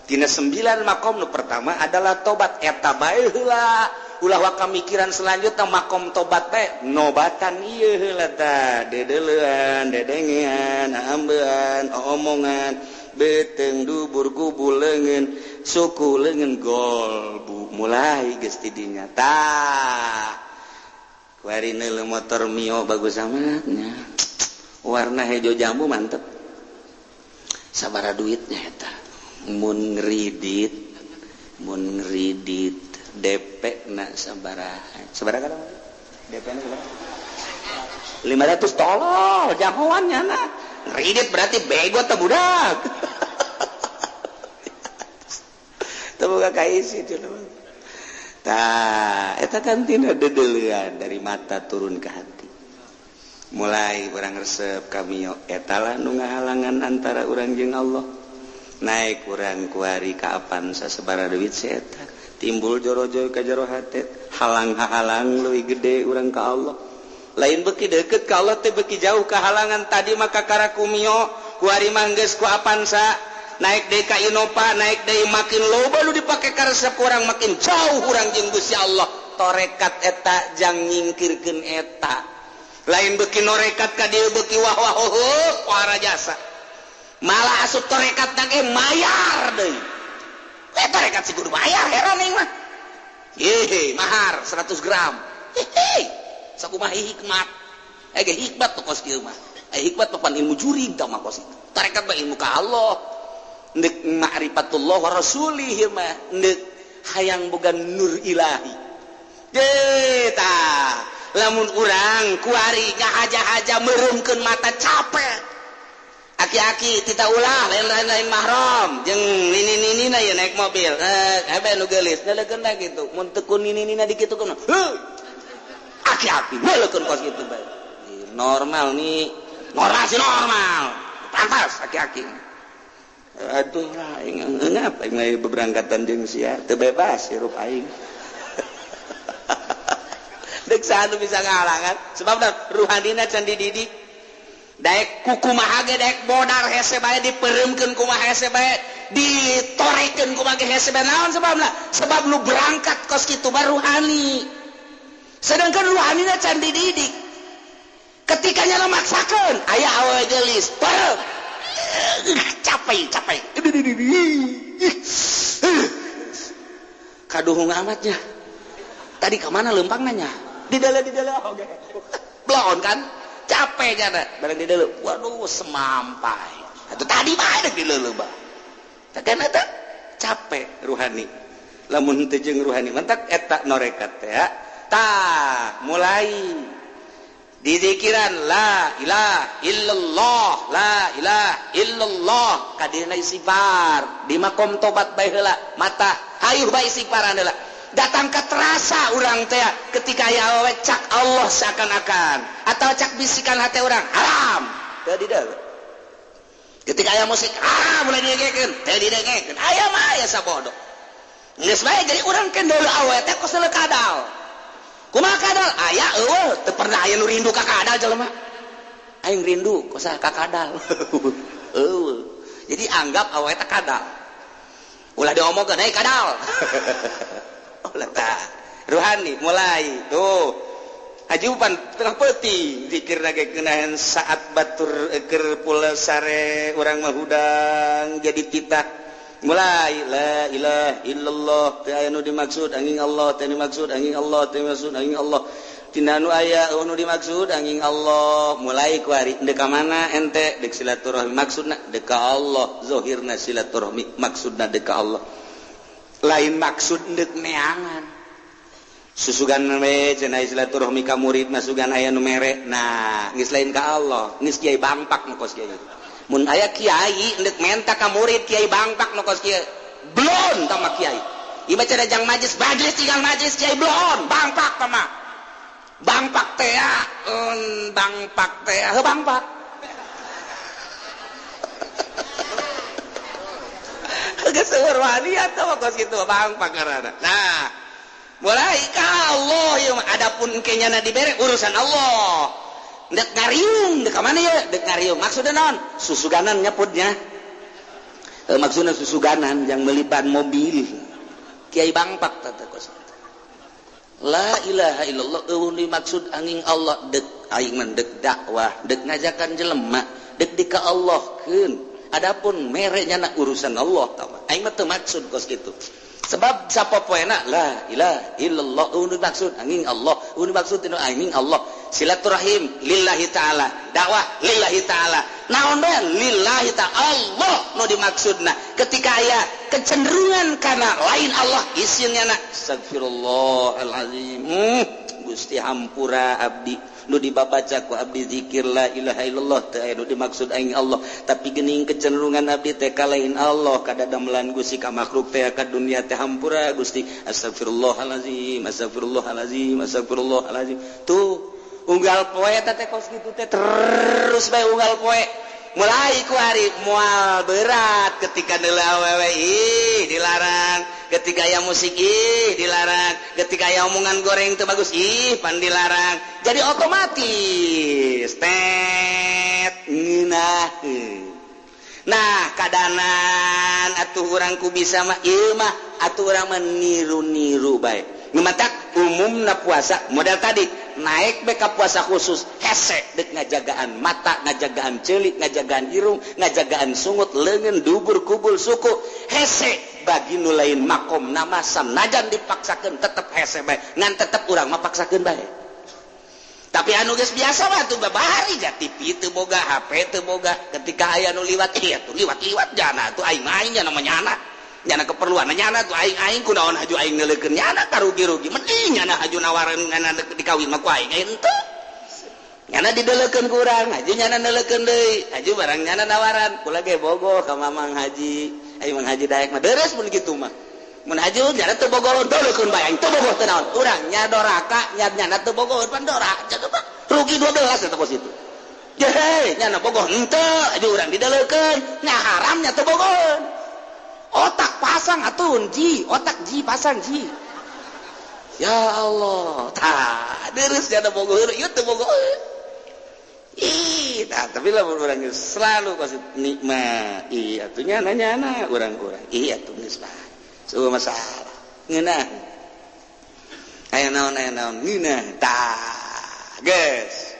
Tina 9 makom nu pertama adalah tobat eta bae heula ulah waka mikiran selanjutnya makom tobat teh nobatan ieu heula tah dedeleuan dedengean ambean omongan beteng dubur kubul leungeun suku leungeun gol bu mulai geus ti dinya tah kuarina le motor Mio bagus amat nya warna hejo jambu mantep sabaraha duitnya eta mun ngridit DP na sabaraha kada DP na sabaraha 500 tolol jahoannya na ngridit berarti bego teh budak teu boga kaisi cenah tah eta kan tina dedeleuan dari mata turun ke hati mulai urang resep ka Mio eta lah nu ngahalangan antara urang jeung Allah naik urang kuari ka Avanza sabaraha duit eta timbul joro-joro ka jero hate halang-halang leuwih gede urang ka Allah lain beki deket ka Allah teh beki jauh kehalangan tadi maka karaku Mio kuari manggeus ku Avanza naik deui ka Innova naik deui makin loba nu dipake ka resep urang makin jauh urang jeung Gusti Allah torekat eta jang nyingkirkeun eta lain beki norekat ka dieu beki wah-wah para jasa malah asup torekat na ge mayar deui torekat si kudu mayar heran ning mah mahar 100 gram sakumaha hikmat ge hikmat tuh kos kieu mah hikmat papan ilmu jurig tah mah kos itu tarekat mah ilmu ka Allah neuk ma'rifatullah wa rasulih mah neuk hayang boga nur ilahi tah lamun urang kuari ngahaja-haja meureumkeun mata capek aki-aki tita ulah lain-lain mahram jeung nini-ninina ya naik mobil hebe nu geulis naleukeunna kitu mun teu ku nini-nina dikitukeun aki-aki naleukeun kos kitu bae normal nih normal sih normal pantas aki-aki aduh aing ngapa aing beberangkatan jeung sia teu bebas hirup aing deuk saha bisa ngahalangan sebabna ruhanina can dididik daek kumaha ge daek bodar hese bae dipeureumkeun kumaha hese bae ditorekeun kumaha ge hese bae naon sebabna sebab lu berangkat kos kitu baru ruhani sedangkan ruhanina can dididik ketika nyala maksakeun aya awewe geulis pareu capek kaduhung amatnya tadi ke mana lempang nanya di dalam oke blon kan capek jana bareng di dalam waduh semampai itu tadi bae di dalam bah takkan eta capek ruhani lamun teu jeung ruhani mentak eta norekat teh ya tah mulai di zikiran la ilaha illallah la ilaha illallah kadina istighfar di makom tobat bae heula mata hayuh bae istighfaran heula datang ke terasa orang teh ketika aya awewe cak Allah seakan-akan atau cak bisikan hati orang haram teu dideuleu ketika aya musik mulai didengekeun teu didengekeun aya mah aya sabodo geus bae jadi urang kendeuleul awewe teh kos teu kadal kumaha kadal aya eueuh teu pernah aya nu rindu ka kadal jelema aing rindu kosa ka kadal eueuh jadi anggap awewe teh kadal ulah diomongkeun hei kadal ulah tah ruhani mulai tuh ajupan tengah peuting zikirna ge keunahan saat batur keur pula sare urang mah hudang jadi titah mulai la ilaha illallah teu aya nu dimaksud angin Allah teu dimaksud angin Allah teu dimaksud angin Allah tina nu aya nu dimaksud angin Allah mulai ku ari dek ka mana ente dek silaturahmi maksudna dek ka Allah zahirna silaturahmi maksudna dek ka Allah lain maksud dek neangan susugan we cenah silaturahmi ka murid masugan aya nu mere nah geus lain ka Allah geus kiai bangpak nu kos kiai mun aya kiai endek menta ka murid kiai bangpak nu kos kiai blon tama kiai ieu mah cenah jang majlis tinggal majlis kiai blon bangpak tama bangpak teh bangpak teh heuh bangpak geus seueur waliat tama kos kitu bangpak ngaranna nah mulai ka Allah ya adapun kenyana dibere urusan Allah dek ngariung dek mana ya dek ngariung maksudnya non susuganan nyaputnya maksudnya susuganan yang melibat mobil kiai bangpak tata kos la ilaha illallah dimaksud angin Allah dek aing mendek dakwah dek ngajakan jelema dek dika Allah keun adapun mereknya nak urusan Allah tama aing mah teu maksud kos kitu sebab sapopoena la ilaha illallah dimaksud angin Allah dimaksud tinu angin Allah silaturahim lillahi ta'ala dakwah lillahi ta'ala naon bae lillahi ta'ala Allah nu dimaksudna ketika aya kecenderungan kana lain Allah isinnya na astagfirullahalazim Gusti hampura abdi nu dibabaca ku abdi zikir la ilaha illallah teu aya nu dimaksud aing Allah tapi geuning kecenderungan abdi teh ka lain Allah kadadamelan Gusti ka makhluk teh ka dunia teh hampura Gusti astagfirullahalazim astagfirullahalazim astagfirullahalazim tuh unggal poe teh kos kitu teh terus bae unggal poe mulai ku hari moal berat ketika deuleu awewe dilarang ketika aya musik dilarang ketika aya omongan goreng teu bagus pan dilarang jadi otomatis ngeunaheun nah kadanan atuh urang ku bisa mah ieu mah atuh urang mah niru-niru bae ngematak umumna puasa model tadi naik beka puasa khusus hese dek ngajagaan mata ngajagaan ceulik ngajagaan irung ngajagaan sungut leungeun dubur kubul suku hese bagi nu lain makom nama sanajan dipaksakeun tetep hese bae ngan tetep urang mah paksakeun bae tapi anu geus biasa mah tuh babahari ja TV teu boga HP teu boga ketika aya nu liwat tuh liwat jana tuh aing nya namanya anak nyana keperluan nyana tuh aing kunaon haju aing neuleukeun nyana karugi-rugi mending nyana haju nawaran nyana dikawin mah ku aing henteu nyana dideuleukeun ku urang haju nyana neuleukeun deui haju barang nyana nawaran kula ge bogoh ka mamang haji aing mang haji daek mah deres mun kitu mah mun haju nyana teu bogoh deuleukeun bae aing teu bogoh teu naon urang nya doraka nyana teu bogoh pan dorak jaga mah rugi 12 eta pos itu jeh nyana bogoh henteu haju urang dideuleukeun nya haram nya teu bogoh otak pasang atun ji otak ji pasang ji ya Allah tah deres jana bogoh ieu teu bogoh tah tapi lamun urang selalu kasih nikmat atuh nyana urang-urang atuh geus bae eueuh masalah ngeunah aya naon ngeunah tah geus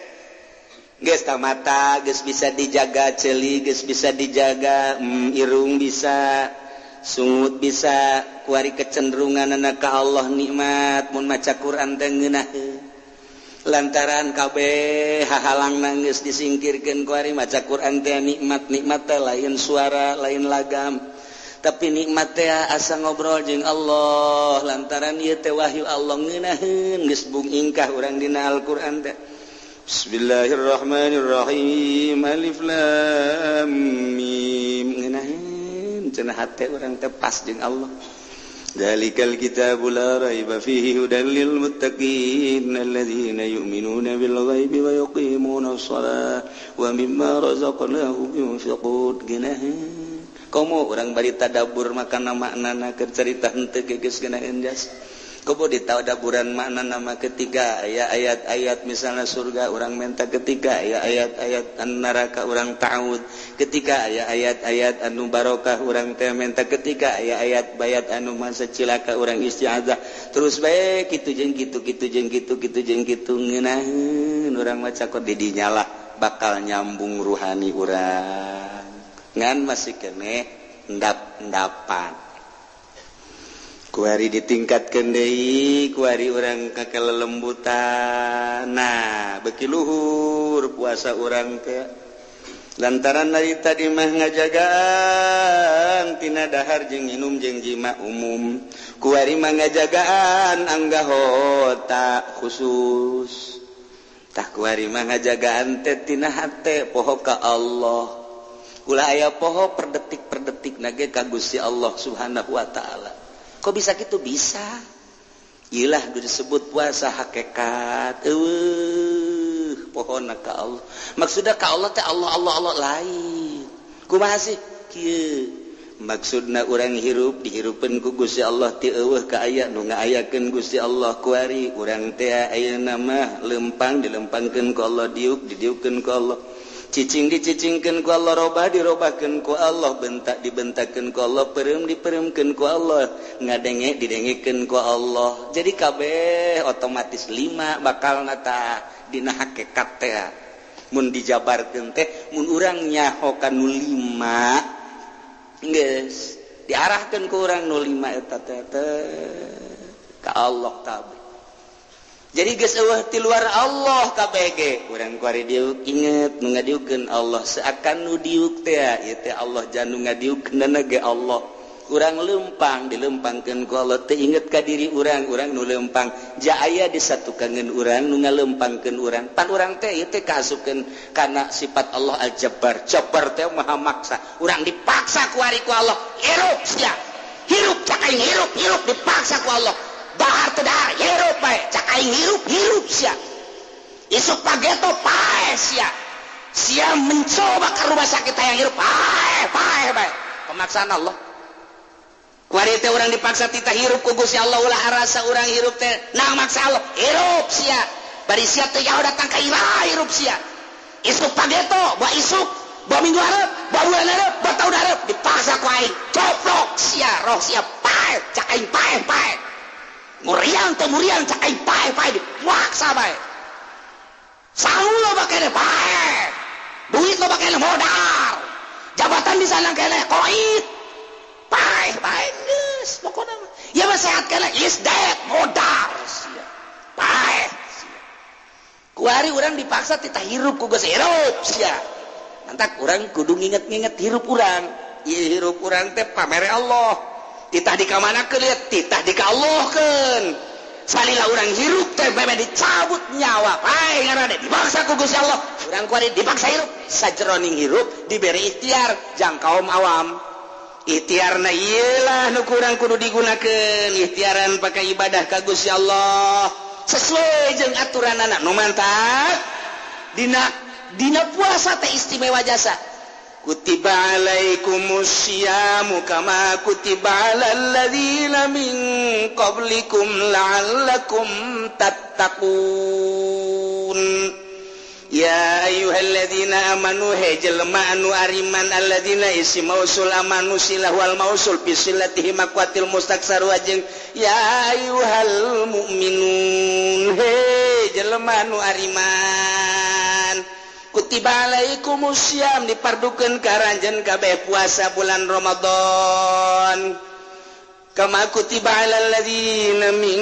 mata geus bisa dijaga ceuli geus bisa dijaga irung bisa sungut bisa kuari kecenderungan anak ka Allah nikmat mun maca Quran teh ngeunaheun lantaran kabeh hahalang nangis disingkirkeun kuari maca Quran teh nikmat teh lain suara lain lagam tapi nikmat teh asa ngobrol jeung Allah lantaran ieu teh wahyu Allah ngeunaheun geus bung ingkah urang dina Al-Qur'an teh Bismillahirrahmanirrahim alif lam mim ngeunaheun cenah hate urang teh pas jeung Allah Dzalikal kitabul la raiba fihi hudan lil muttaqin alladzina yu'minuna bil ghaibi wa yuqimunas shalah wa mimma razaqnahum yunfiqun. Geunaheun komo urang bari tadabbur makana maknana keur carita henteu geus geunaheun jas. Komo ditadaburan maknana mah ketika aya ayat-ayat misalna surga urang menta, ketika aya ayat-ayat neraka urang ta'awud, ketika aya ayat-ayat anu barokah urang teh menta, ketika aya ayat bayat anu masa cilaka urang isti'adzah. Terus bae kitu jeung kitu ngeunaheun urang maca kod di dinya lah bakal nyambung ruhani urang. Ngan masih keneh endap-endapan. Kuari ditingkatkeun deui, kuari urang kakalelembutan. Nah, beuki luhur puasa urang teh. Lantaran narita di mah ngajagaan tina dahar jeung nginum jeung jima umum. Kuari mah ngajagaan anggahota khusus. Tah kuari mah ngajagaan teh tina hate poho ka Allah. Ulah aya poho per detik nage ka Gusti Allah Subhanahu wa taala. Kok bisa gitu? Bisa. Iyalah disebut puasa hakikat. Pohonna ka Allah. Maksudna ka Allah teh Allah lain. Kumaha sih? Kieu. Maksudna urang hirup dihirupkeun ku Gusti Allah ti eueuh ka aya nu ngaayakeun Gusti Allah kuari urang teh ayeuna mah lempang dilempangkeun ku Allah, didiukkeun ku Allah. Cicing dicicingkeun ku Allah, robah dirobahkeun ku Allah, bentak dibentakkeun ku Allah, pereum dipereumkeun ku Allah, ngadenge didengekeun ku Allah. Jadi kabeh otomatis 5 bakalna tah dina hakikat teh. Mun dijabarkeun teh mun urang nyaho kanu 5 geus diarahkeun ku urang nu 5 eta teh ka Allah kabeh. Jadi geus eueuh ti luar Allah kabeh ge urang kuari diuk inget nu ngadiukeun Allah seakan nu diuk teh ieu teh Allah janu ngadiukeunna ge Allah. Urang lempang dilempangkeun ku Allah teh inget ka diri urang nu lempang ja aya disatukankeun urang nu ngalempangkeun urang. Pan urang teh ieu teh kaasupkeun kana sifat Allah Al-Jabbar. Jabbar teh maha maksa. Urang dipaksa kuari ku Allah. Hirup sia. Hirup cak aing hirup dipaksa ku Allah. Bahar teh dahar hirup bae cak aing hirup sia. Isuk pageto pae sia. Sia mencoba ka rumah sakit hayang hirup pae bae. Pemaksaan Allah. Kuari teh urang dipaksa tita hirup ku Gusti Allah ulah arasa urang hirup teh naon maksa Allah hirup sia. Bari sia teh jauh datang ka ira hirup sia. Isuk pageto bae isuk bae minggu hareup bae bulan hareup bae taun hareup dipaksa ku aing coplok sia roh sia pae cak aing pae. Muriang cak aing pae dipaksa bae. Saung lo bakene pae. Duit lo bakene modal. Jabatan di sana kene koit. Pae geus pokona. Ya mah sehat kene is dead modal. Pae. Kuari urang dipaksa tita hirup ku geus hirup sia. Mantak urang kudu nginget-nginget hirup urang. Ieu hirup urang teh pamere Allah. Titah di kamana keliat, titah di ka Allah keun. Salila urang hirup teh bebe dicabut nyawa. Pae ngarade dipaksa ku Gusti Allah. Urang kuari dipaksa hirup. Sajroning hirup diberi ikhtiar jang kaum awam. Ikhtiarna ieu lah nu kurang kudu digunakeun. Ikhtiaran pakai ibadah ka Gusti Allah sesuai jeung aturanana. Nu mantap dina puasa teh istimewa jasa. Kutiba alaikumus syamu kama kutiba alal ladzina min qablikum la'allakum tattaqun. Ya ayyuhalladzina amanu jelma anu ariman alladzina isi mausul amanu silah wal mausul bi silatihi maqwatil mustaksar wajeng ya ayyuhal mu'minun jelma anu ariman kutiba alaikumus syam dipardukeun karanjeun kabeh puasa bulan Ramadan kama kutiba alal ladzina min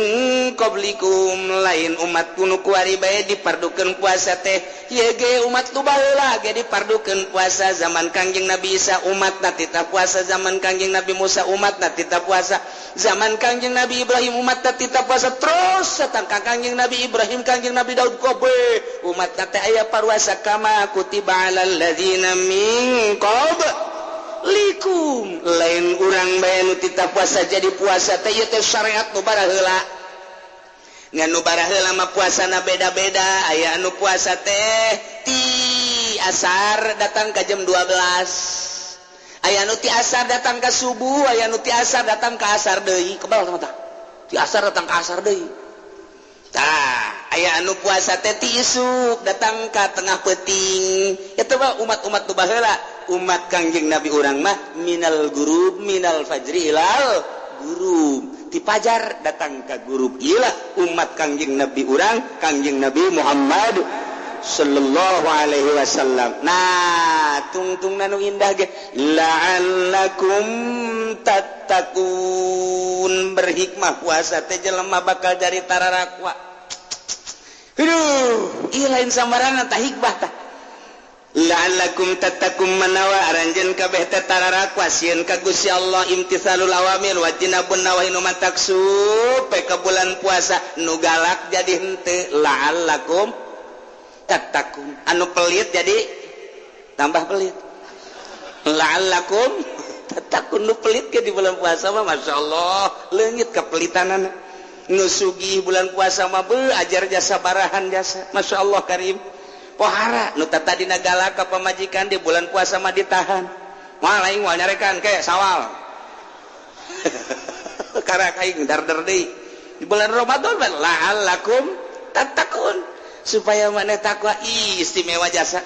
qablikum lain umat kuno kuari bae dipardukeun puasa teh ieu ge umat nu baheula ge dipardukeun puasa zaman Kangjeng Nabi Isa umatna tita puasa zaman Kangjeng Nabi Musa umatna tita puasa zaman Kangjeng Nabi Ibrahim umatna tita puasa terus satang Kangjeng Nabi Ibrahim Kangjeng Nabi Daud kabeh umatna teh aya paruasa kama kutiba alal ladzina min likum lain urang bae nu tita puasa jadi puasa teh ieu teh syariat nu baraheula ngan nu baraheula mah puasana beda-beda aya anu puasa teh ti asar datang ka jam 12 aya nu ti asar datang ka subuh aya nu ti asar datang ka asar deui kebal tah ti asar datang ka asar deui tah aya anu puasa teh ti isuk datang ka tengah peuting eta mah umat-umat nu baheula umat Kangjeng Nabi urang mah minal gurub minal fajri ilal gurub ti pajar datang ka gurub iyalah umat Kangjeng Nabi urang Kangjeng Nabi Muhammad sallallahu alaihi wasallam. Nah tungtungna nu indah ge la'allakum tattaqun berhikmah puasa teh jelema bakal jadi tararakwa. Aduh ieu lain samaranna tah hikmah tah la'allakum tattaqum manawa aranjeun kabeh teh tararakwa sieun ka Gusti Allah imtitsalul awamir wa tinabun nawahi nu mataksub pe ka bulan puasa nu galak jadi henteu la'allakum tattaqun anu pelit jadi tambah pelit la'allakum tattaqun nu pelit ke di bulan puasa mah masyaallah leungit kapelitanana nu sugih bulan puasa mah beuh ajar jasa barahan jasa masyaallah karim pohara nu tata dina galak ka pamajikan di bulan puasa mah ditahan moal aing moal nyarekan ke sawal karak aing dar-dar deui di bulan Ramadan la'allakum tattaqun supaya maneh takwa istimewa jasa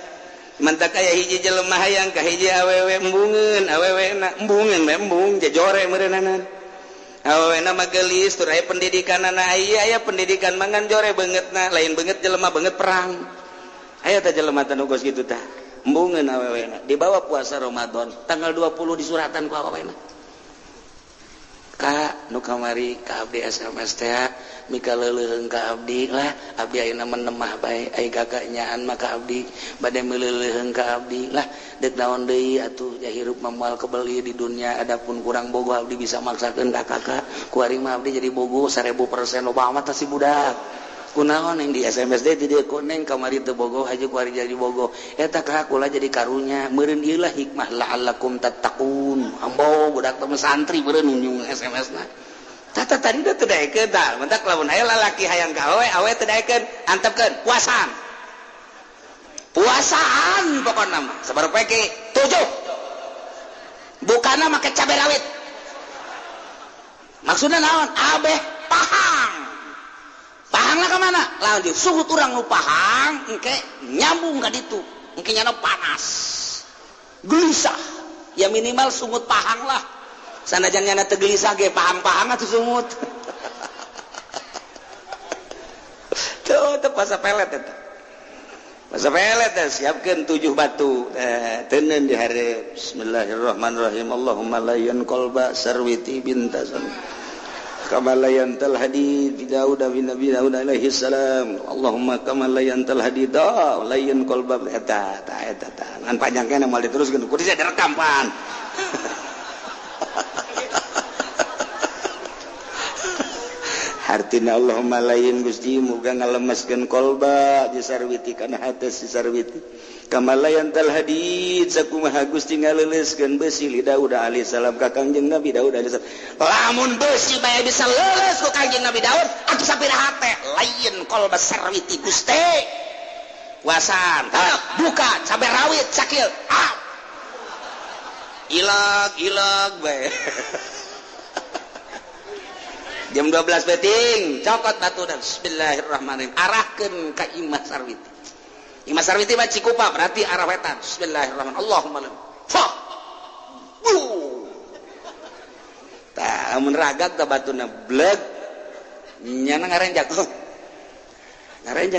mantak aya hiji jelema hayang ka hiji awewe embungeun awewena embung jajore meureunana awewena mah geulis tur aya pendidikanana aya pendidikan mangan jore beungeutna lain beungeut jelema beungeut perang aya teh jelema teh nu geus kitu tah embungeun awewena dibawa puasa Ramadan tanggal 20 disuratan ku awewena ka nu kamari ka abdi SMS teh mika leuleuheung ka abdi lah abdi ayeuna menemah bae ai gaganyaan mah ka abdi bade meuleuheung ka abdi lah deuk naon deui atuh ya hirup mah moal kebeli di dunia adapun kurang bogoh abdi bisa maksakeun ka kakak kuaring mah abdi jadi bogoh 1000% loba amat si budak kunaon yang di SMS teh ti dieu koneng kamari teu bogoh haji kuari jadi bogoh eta ka kula jadi karunya meureun ieu lah hikmah la'allakum tattaqun ambo budak teh santri meureun nyung SMS-na tata tadi udah teu daekeun tah mentak lamun aya lalaki hayang ka awe teu daekeun antepkeun puasaan pokona mah sabar poe ki 7 bukana make cabe rawit maksudna naon abeh pahangna ka mana lawan dieu sugut urang nu pahang engke nyambung ka ditu engke nyana panas gelisah ya minimal sungut pahang lah sanajan nyana teu gelisah ge pahang-pahang atuh sungut tuh pasa pelet eta pasa pelet teh siapkeun 7 batu teuneun di hareup bismillahirrahmanirrahim Allahumma layyan qalba sarwiti bintasan kama layantal hadid fi Daud bin Nabi Daud alaihi salam Allahumma kama layantal hadid layyan qalba eta ngan panjang kana moal diteruskeun kudu saya direkam pan hartina Allahumma layyin Gusti muga ngalemeskeun qalba di sarwiti kana hate si sarwiti kama layantal hadid sakumaha Gusti ngaleuleskeun besi li Daud alaihi salam ka Kangjeng Nabi Daud alaihi salam lamun besi bae bisa leuleus ku Kangjeng Nabi Daud atuh sapiraha teh layyin qalba sarwiti Gusti puasaan buka cabe rawit sakil ilag bae jam 12 beting cokot batu dan bismillahirrahmanirrahim arahkeun ka Imah Sarwiti Imah Sarwiti mah Cikupa berarti arah wetan bismillahirrahmanirrahim Allahumma fa tah mun ragak ka batuna bleg nyana ngarenjak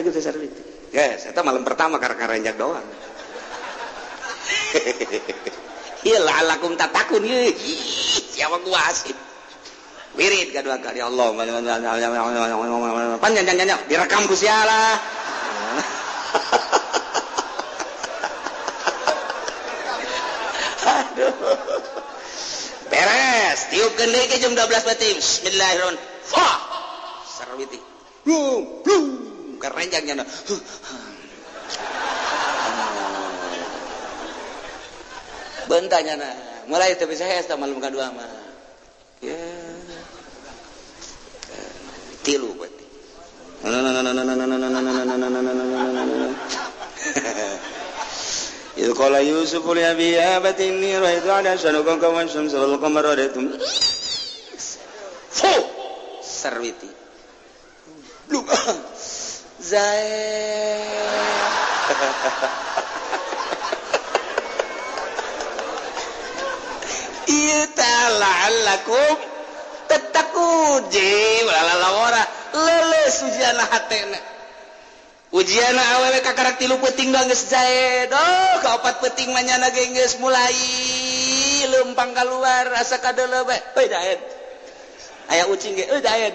itu Sarwiti guys eta malam pertama karena ngarenjak doang ieu la'allakum tattaqun ieu siapa kuasih wirid kadua kali Allah panjang direkam ku sialah aduh beres tiupkeun deui ke jam 12 batim bismillahirrahmanirrahim fa sarwiti blum kerenjangnya bentanya mulai tapi saya malam kedua mah ya tilu berarti itu kalau Yusuf ya biya batini raitu ada sanukan kawan samsul kamar ada tum serwiti luka Zaid la'allakum tattaqun lalawara leles ujian hatena ujian awewe kakarak 3 peuting doang geus Zaid kaopat peuting mah nyana ge geus mulai leumpang keluar asa kadeuleu bae euy Zaid aya ucing ge euy Zaid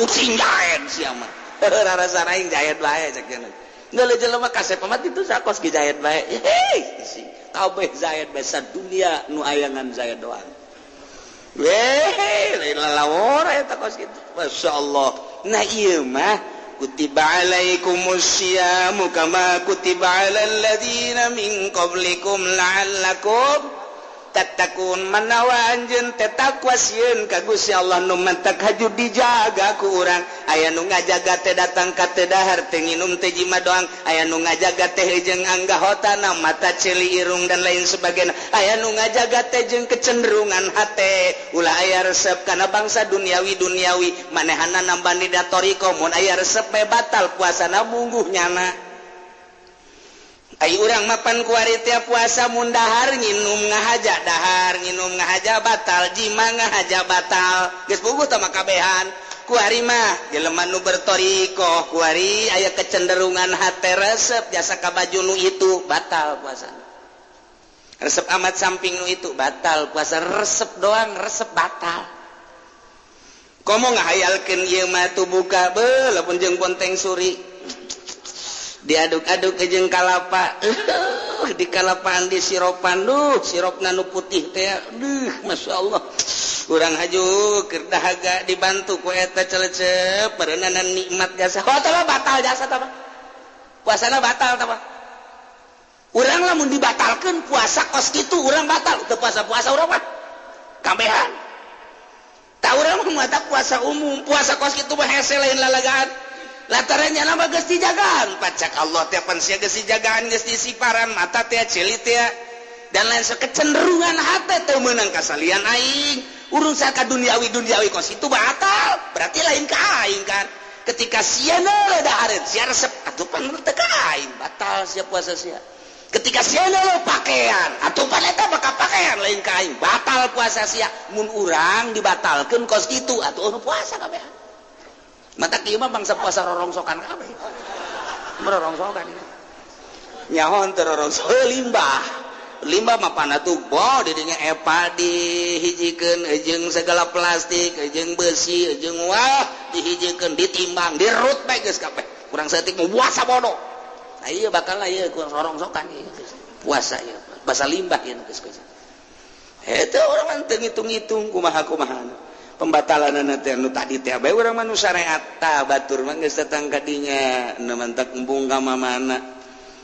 ucing Zaid sia mah rarasa aing Zaid bae cek cenah ngeuleuh jelema kasep mah itu sakos ge Zaid bae kabeh Zaid bae sadunia nu ayangan Zaid doang lain lalawara eta kos kitu masyaallah nah ieu mah kutiba alaikumusyamu kama kutiba alal ladzina min qablikum la'allakum tattaqun manawa anjeun teh takwa sieun ka Gusti Allah nu mantak haju dijaga ku urang aya nu ngajaga teh datang ka teu dahar teh nginum teh jima doang aya nu ngajaga teh jeung anggahotana mata cili irung dan lain sebagainya aya nu ngajaga teh jeung kecenderungan hate ulah aya resep kana bangsa duniawi manehana nambani datoriko mun aya resep bae batal puasana mungguh nyana ai urang mapan kuari tiap puasa mun dahar nginum ngahaja dahar nginum ngahaja batal jima ngahaja batal geus puguh tah makabehan kuari mah jelema nu bertoriko kuari aya kecenderungan hate resep jasa ka baju nu itu batal puasa resep amat samping nu itu batal puasa resep doang resep batal komo ngahayalkeun ieu mah tu buka beuh lamun jeung ponteng suri diaduk-aduk ke jeung kalapa di kalapaan di siropan sirupna nu putih teh masyaallah urang haju keur dahaga dibantu ku eta celecep berenana nikmat jasa tah batal jasa tah puasana batal tah urang lamun dibatalkeun puasa kos kitu urang batal teu puasa urang mah kambehan tah urang mah eta puasa umum puasa kos kitu mah hese lain lalagaan lantarannya nama geus dijagaan pacak Allah teh pan sia geus dijagaan geus disiparan mata teh cilit teh dan lain kecenderungan hate teu meunang kasalian aing urang saka duniawi kos itu batal berarti lain ka aing kan ketika sia na dahareun sia resep atuh pan teu ka aing batal sia puasa sia ketika sia na pakaian atuh pan eta bakal pakaian lain ka aing batal puasa sia mun urang dibatalkeun kos kitu atuh puasa kabehan mata kieu mah bangsa puasa rorongsokan kabeh. Merorongsokan. Nyahon teu rorongso limbah. Limbah mah panatuh bo di dinya epa dihijikeun jeung segala plastik, jeung besi, jeung wah dihijikeun ditimbang, dirut bae geus kabeh. Kurang saeutik mah puasa bodoh. Nah ieu bakal ieu kurang rorongsokan ieu. Puasa ieu. Basa limbah ieu geus geus. Eta urang teu ngitung-ngitung kumaha-kumaha. Pembatalan teh anu tadi teh bae urang mah nu syariat tah batur mah geus datang ka dinya nu mantak embung ka mamana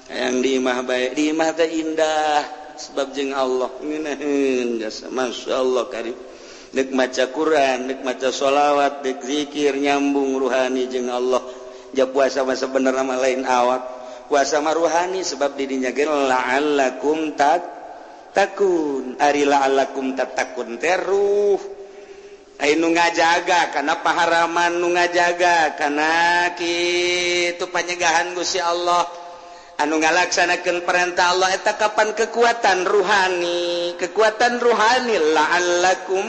yang di imah bae di imah teh indah sebab jeung Allah ngeunaheun jasa masyaallah karim deuk maca Quran deuk maca sholawat deuk zikir nyambung ruhani jeung Allah ja puasa mah sabenerna mah lain awak puasa mah ruhani sebab di dinya ge la'allakum tattaqun ari la'allakum tattaqun teh ruh nu ngajaga karena paharaman nu ngajaga karena kitu panyegahan Gusti Allah anu ngalaksanakeun perintah Allah eta kapan kekuatan ruhani la'allakum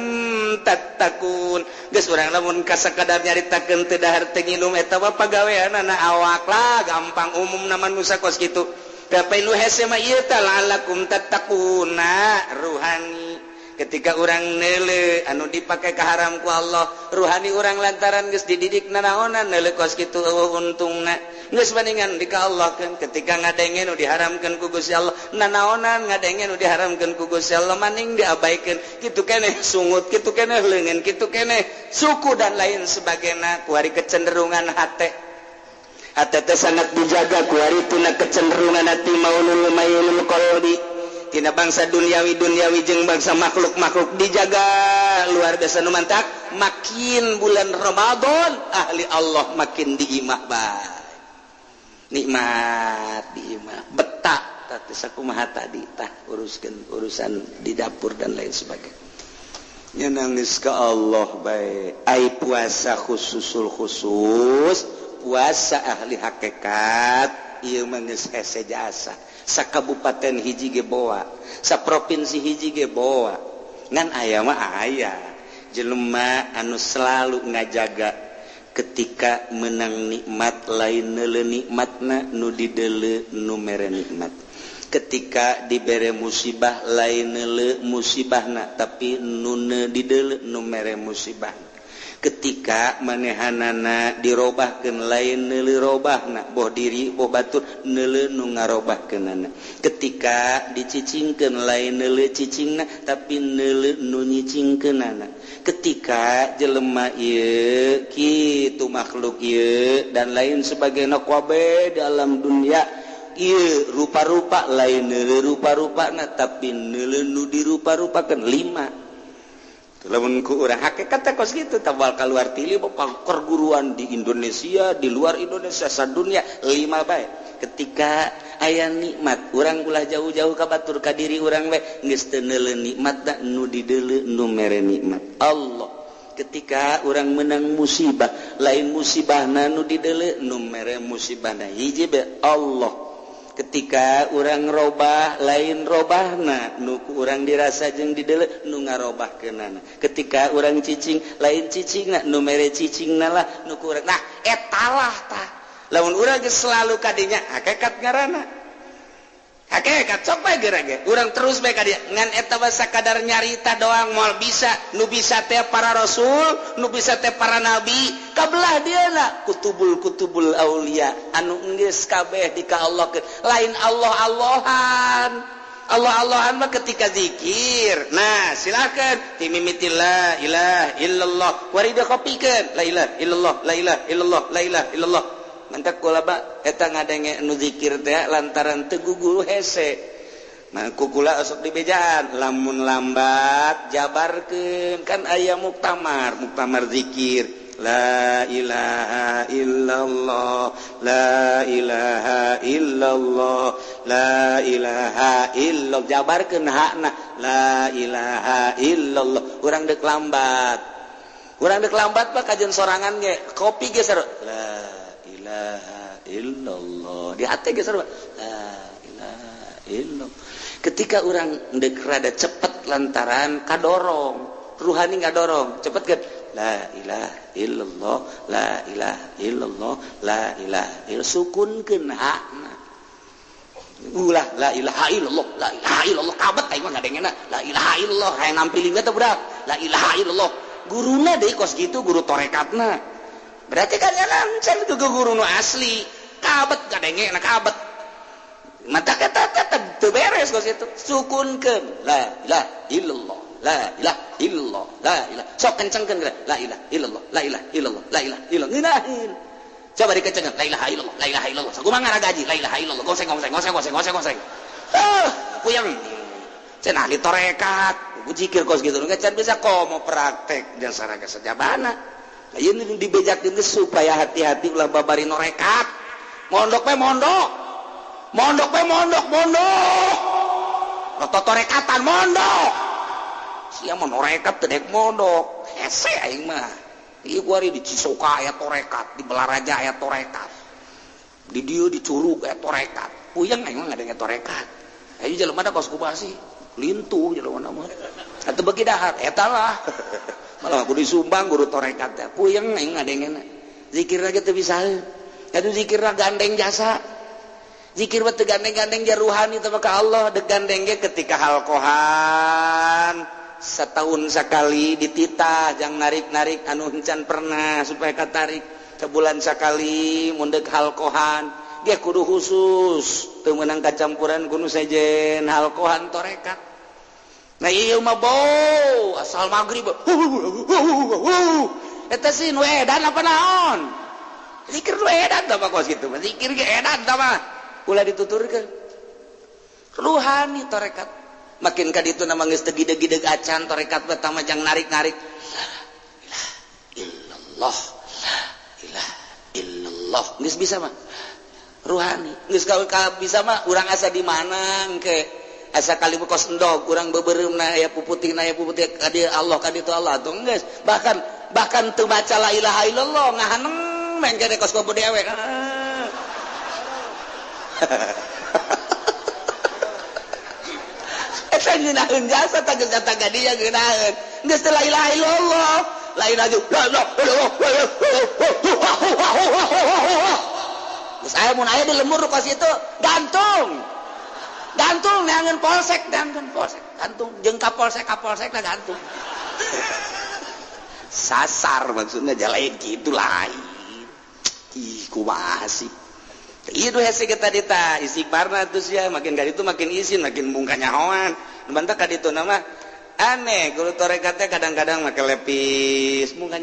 tattaqun geus urang lamun kasakadar nyaritakeun teu dahar teu nginum eta mah pagaweanna awak lah gampang umum nama nu sakos kitu tapi nu hese mah ieu tah la'allakum tattaquna ruhani ketika orang neule anu dipake ka haram ku Allah ruhani orang lantaran geus dididik nanaonan neule kos kitu untungna geus bandingan di ka Allah kan ketika ngadenge nu diharamkeun ku Gusti Allah nanaonan ngadenge nu diharamkeun ku Gusti Allah maning diabaikeun kitu keneh sungut kitu keneh leungeun kitu keneh suku dan lain sebagainya ku hari kecenderungan hate teh sangat dijaga ku hari tuna kecenderungan hati maulul mayyul qalbi tina bangsa duniawi jeung bangsa makhluk-makhluk dijaga luar biasa nu mantap. Makin bulan Ramadan ahli Allah makin diimah bae. Nikmat diimah betah teh sakumaha tadi tah urusan di dapur dan lain sebagainya. Nya nangis ka Allah bae. Ai puasa khusus puasa ahli hakikat ieu mah geus hese jasa. Sakabupaten hiji ge boa, saprovinsi hiji ge boa. Ngan aya mah aya jelema anu selalu ngajaga ketika menang nikmat lain neuleuh nikmatna nu dideuleu nu mere nikmat. Ketika dibere musibah lain neuleuh musibahna tapi nu dideuleu nu mere musibahna. Ketika manehanana dirobahkeun lain neuleuh robahna, boh diri boh batur neuleuh nu ngarobahkeunana. Ketika dicicingkeun lain neuleuh cicingna tapi neuleuh nu nyicingkeunana. Ketika jelema ieu kitu makhluk ieu dan lain sebagainya kabeh dalam dunia ieu rupa-rupa lain neuleuh rupa-rupana tapi neuleuh nu dirupa-rupakeun 5. Lamun ku urang hakikat teh kos kitu tabal kaluar ti 5 perguruan di Indonesia di luar Indonesia sadunya 5 bae. Ketika aya nikmat urang ulah jauh-jauh ka batur ka diri urang we geus teu neuleuh nikmatna nu dideuleu nu mere nikmat Allah. Ketika orang menang musibah lain musibahna nu dideuleu nu mere musibahna hiji be Allah. Ketika orang robah lain robahna nu ku urang dirasa jeung dideuleu nu ngarobahkeunana. Ketika orang cicing lain cicingna nu mere cicingna lah nu ku urang. Nah etalah tah lamun urang geus selalu kadinya hakikat ngaranna. Hakikat sok bae geura urang terus bae ka dieu ngan eta basa kadar nyarita doang moal bisa nu bisa teh para rasul nu bisa teh para nabi kabelah dieuna kutubul aulia anu geus kabeh dikaallahkeun lain Allah-Allahan mah ketika zikir. Nah silakan timimiti la ilaha illallah warida kopikeun la ilaha illallah la ilaha illallah la ilaha illallah. Mantak kulaba eta ngadenge nu zikir teh lantaran teu guguru hese. Nah kukula sok dibejaan lamun lambat jabarkeun kan aya muktamar zikir la ilaha illallah la ilaha illallah la ilaha illallah jabarkeun hakna la ilaha illallah. Urang deuk lambat mah kajen sorangan ge kopi ge sarua la ilaha illallah di hati geus sarua la ilaha illallah. Ketika orang deuk rada cepet lantaran kadorong ruhani ngadorong cepet kan la ilaha illallah la ilaha illallah la ilaha illallah sukunkeun hakna ulah la ilaha illallah la ilaha illallah kabet aing mah ngadengena la ilaha illallah hayang nampilin teh budak la ilaha illallah guruna deui kos kitu guru torekatna. Berarti kan lancen ke guru nu asli kabet kadenge na kabet mata kata teu beres kos itu sukunkeun la ilaha illallah la ilaha illallah la ilaha sok kencengkeun la ilaha illallah la ilaha illallah la ilaha illallah ngeunaheun coba dikencengkeun la ilaha illallah la ilaha illallah sakumaha ngaragaji la ilaha illallah goseng puyeng cenah ahli torekat zikir kos gitu can bisa komo praktek dasar kesejabana. Ayeuna nu dibejakeun geus supaya hati-hati ulah babari norekat. Mondok. Totorekatan mondok. Sia mah norekat teu dek mondok. Hese aing mah. Ieu kuari di Cisoka aya torekat, di Belaraja aya torekat. Di dieu di Curug aya torekat. Puyeng aing mah ngadenge torekat. Ayeuna jelema da kos kubasi, lintuh jelema mah. Atuh beuki dahar eta lah. Malah kudu disumbang guru torekat teh puyeng aing ngadengena zikir lagi teu bisa atuh zikirna gandeng jasa zikir mah teu gandeng-gandeng ja ruhani teh ka Allah deuk gandeng ge ketika halkohan setahun sekali dititah jang narik-narik anu encan pernah supaya katarik sebulan sekali mun deuk halkohan ge kudu khusus teu meunang kacampuran kudu sejen halkohan torekat. Nah iya mah bau asal maghrib eta sih nu edan apa naon zikir nu edan tah kos kitu mah zikir ge edan tah mah ulah dituturkeun ruhani torekat makin ka ditu na geus tegideg-gideg acan tarekat pertama jang narik-narik illallah illallah geus bisa mah ruhani geus ka bisa mah urang asa di mana engke asa kali kos endog urang beubeureummna aya puputina aya puputih ka dieu Allah ka ditu Allah atuh geus bahkan teu baca la ilaha illallah ngahaneng meng kene kos bobo dewe eta ngeunaheun jasa teh geus eta dia ngeunaheun geus teu la ilaha illallah lain aja geus aya mun aya di lembur kos itu gantung neangeun polsek gantung jeung kapolsek na gantung sasar maksudnya jalain gitu lain ih kumaha sih ieu hese kita dita istighfarna tuh sia makin kali itu makin izin makin mungka nyahoan bantah ka ditu nama aneh guru tarekat teh kadang-kadang make lepis mungka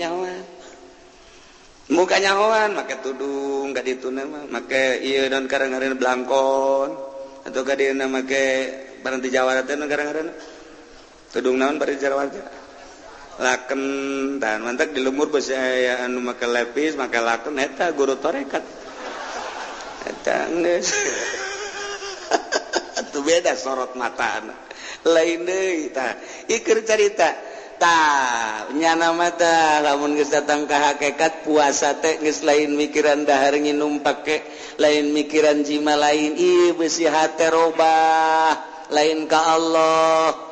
nyahoan make tudung ka ditu nama make ieu naon karang-karang blangkon atau ka dieu make barang di Jawa teh karang-karang tudung naon bari Jawa teh laken dan mantak di lemur besi aya anu make lepis make laken eta guru tarekat eta geus atuh beda sorot mata lain deui tah ikeur carita tah nyana mah tah lamun geus datang ka hakikat puasa teh geus lain mikiran dahar nginum pake lain mikiran jima lain ieu beusi hate robah lain ka Allah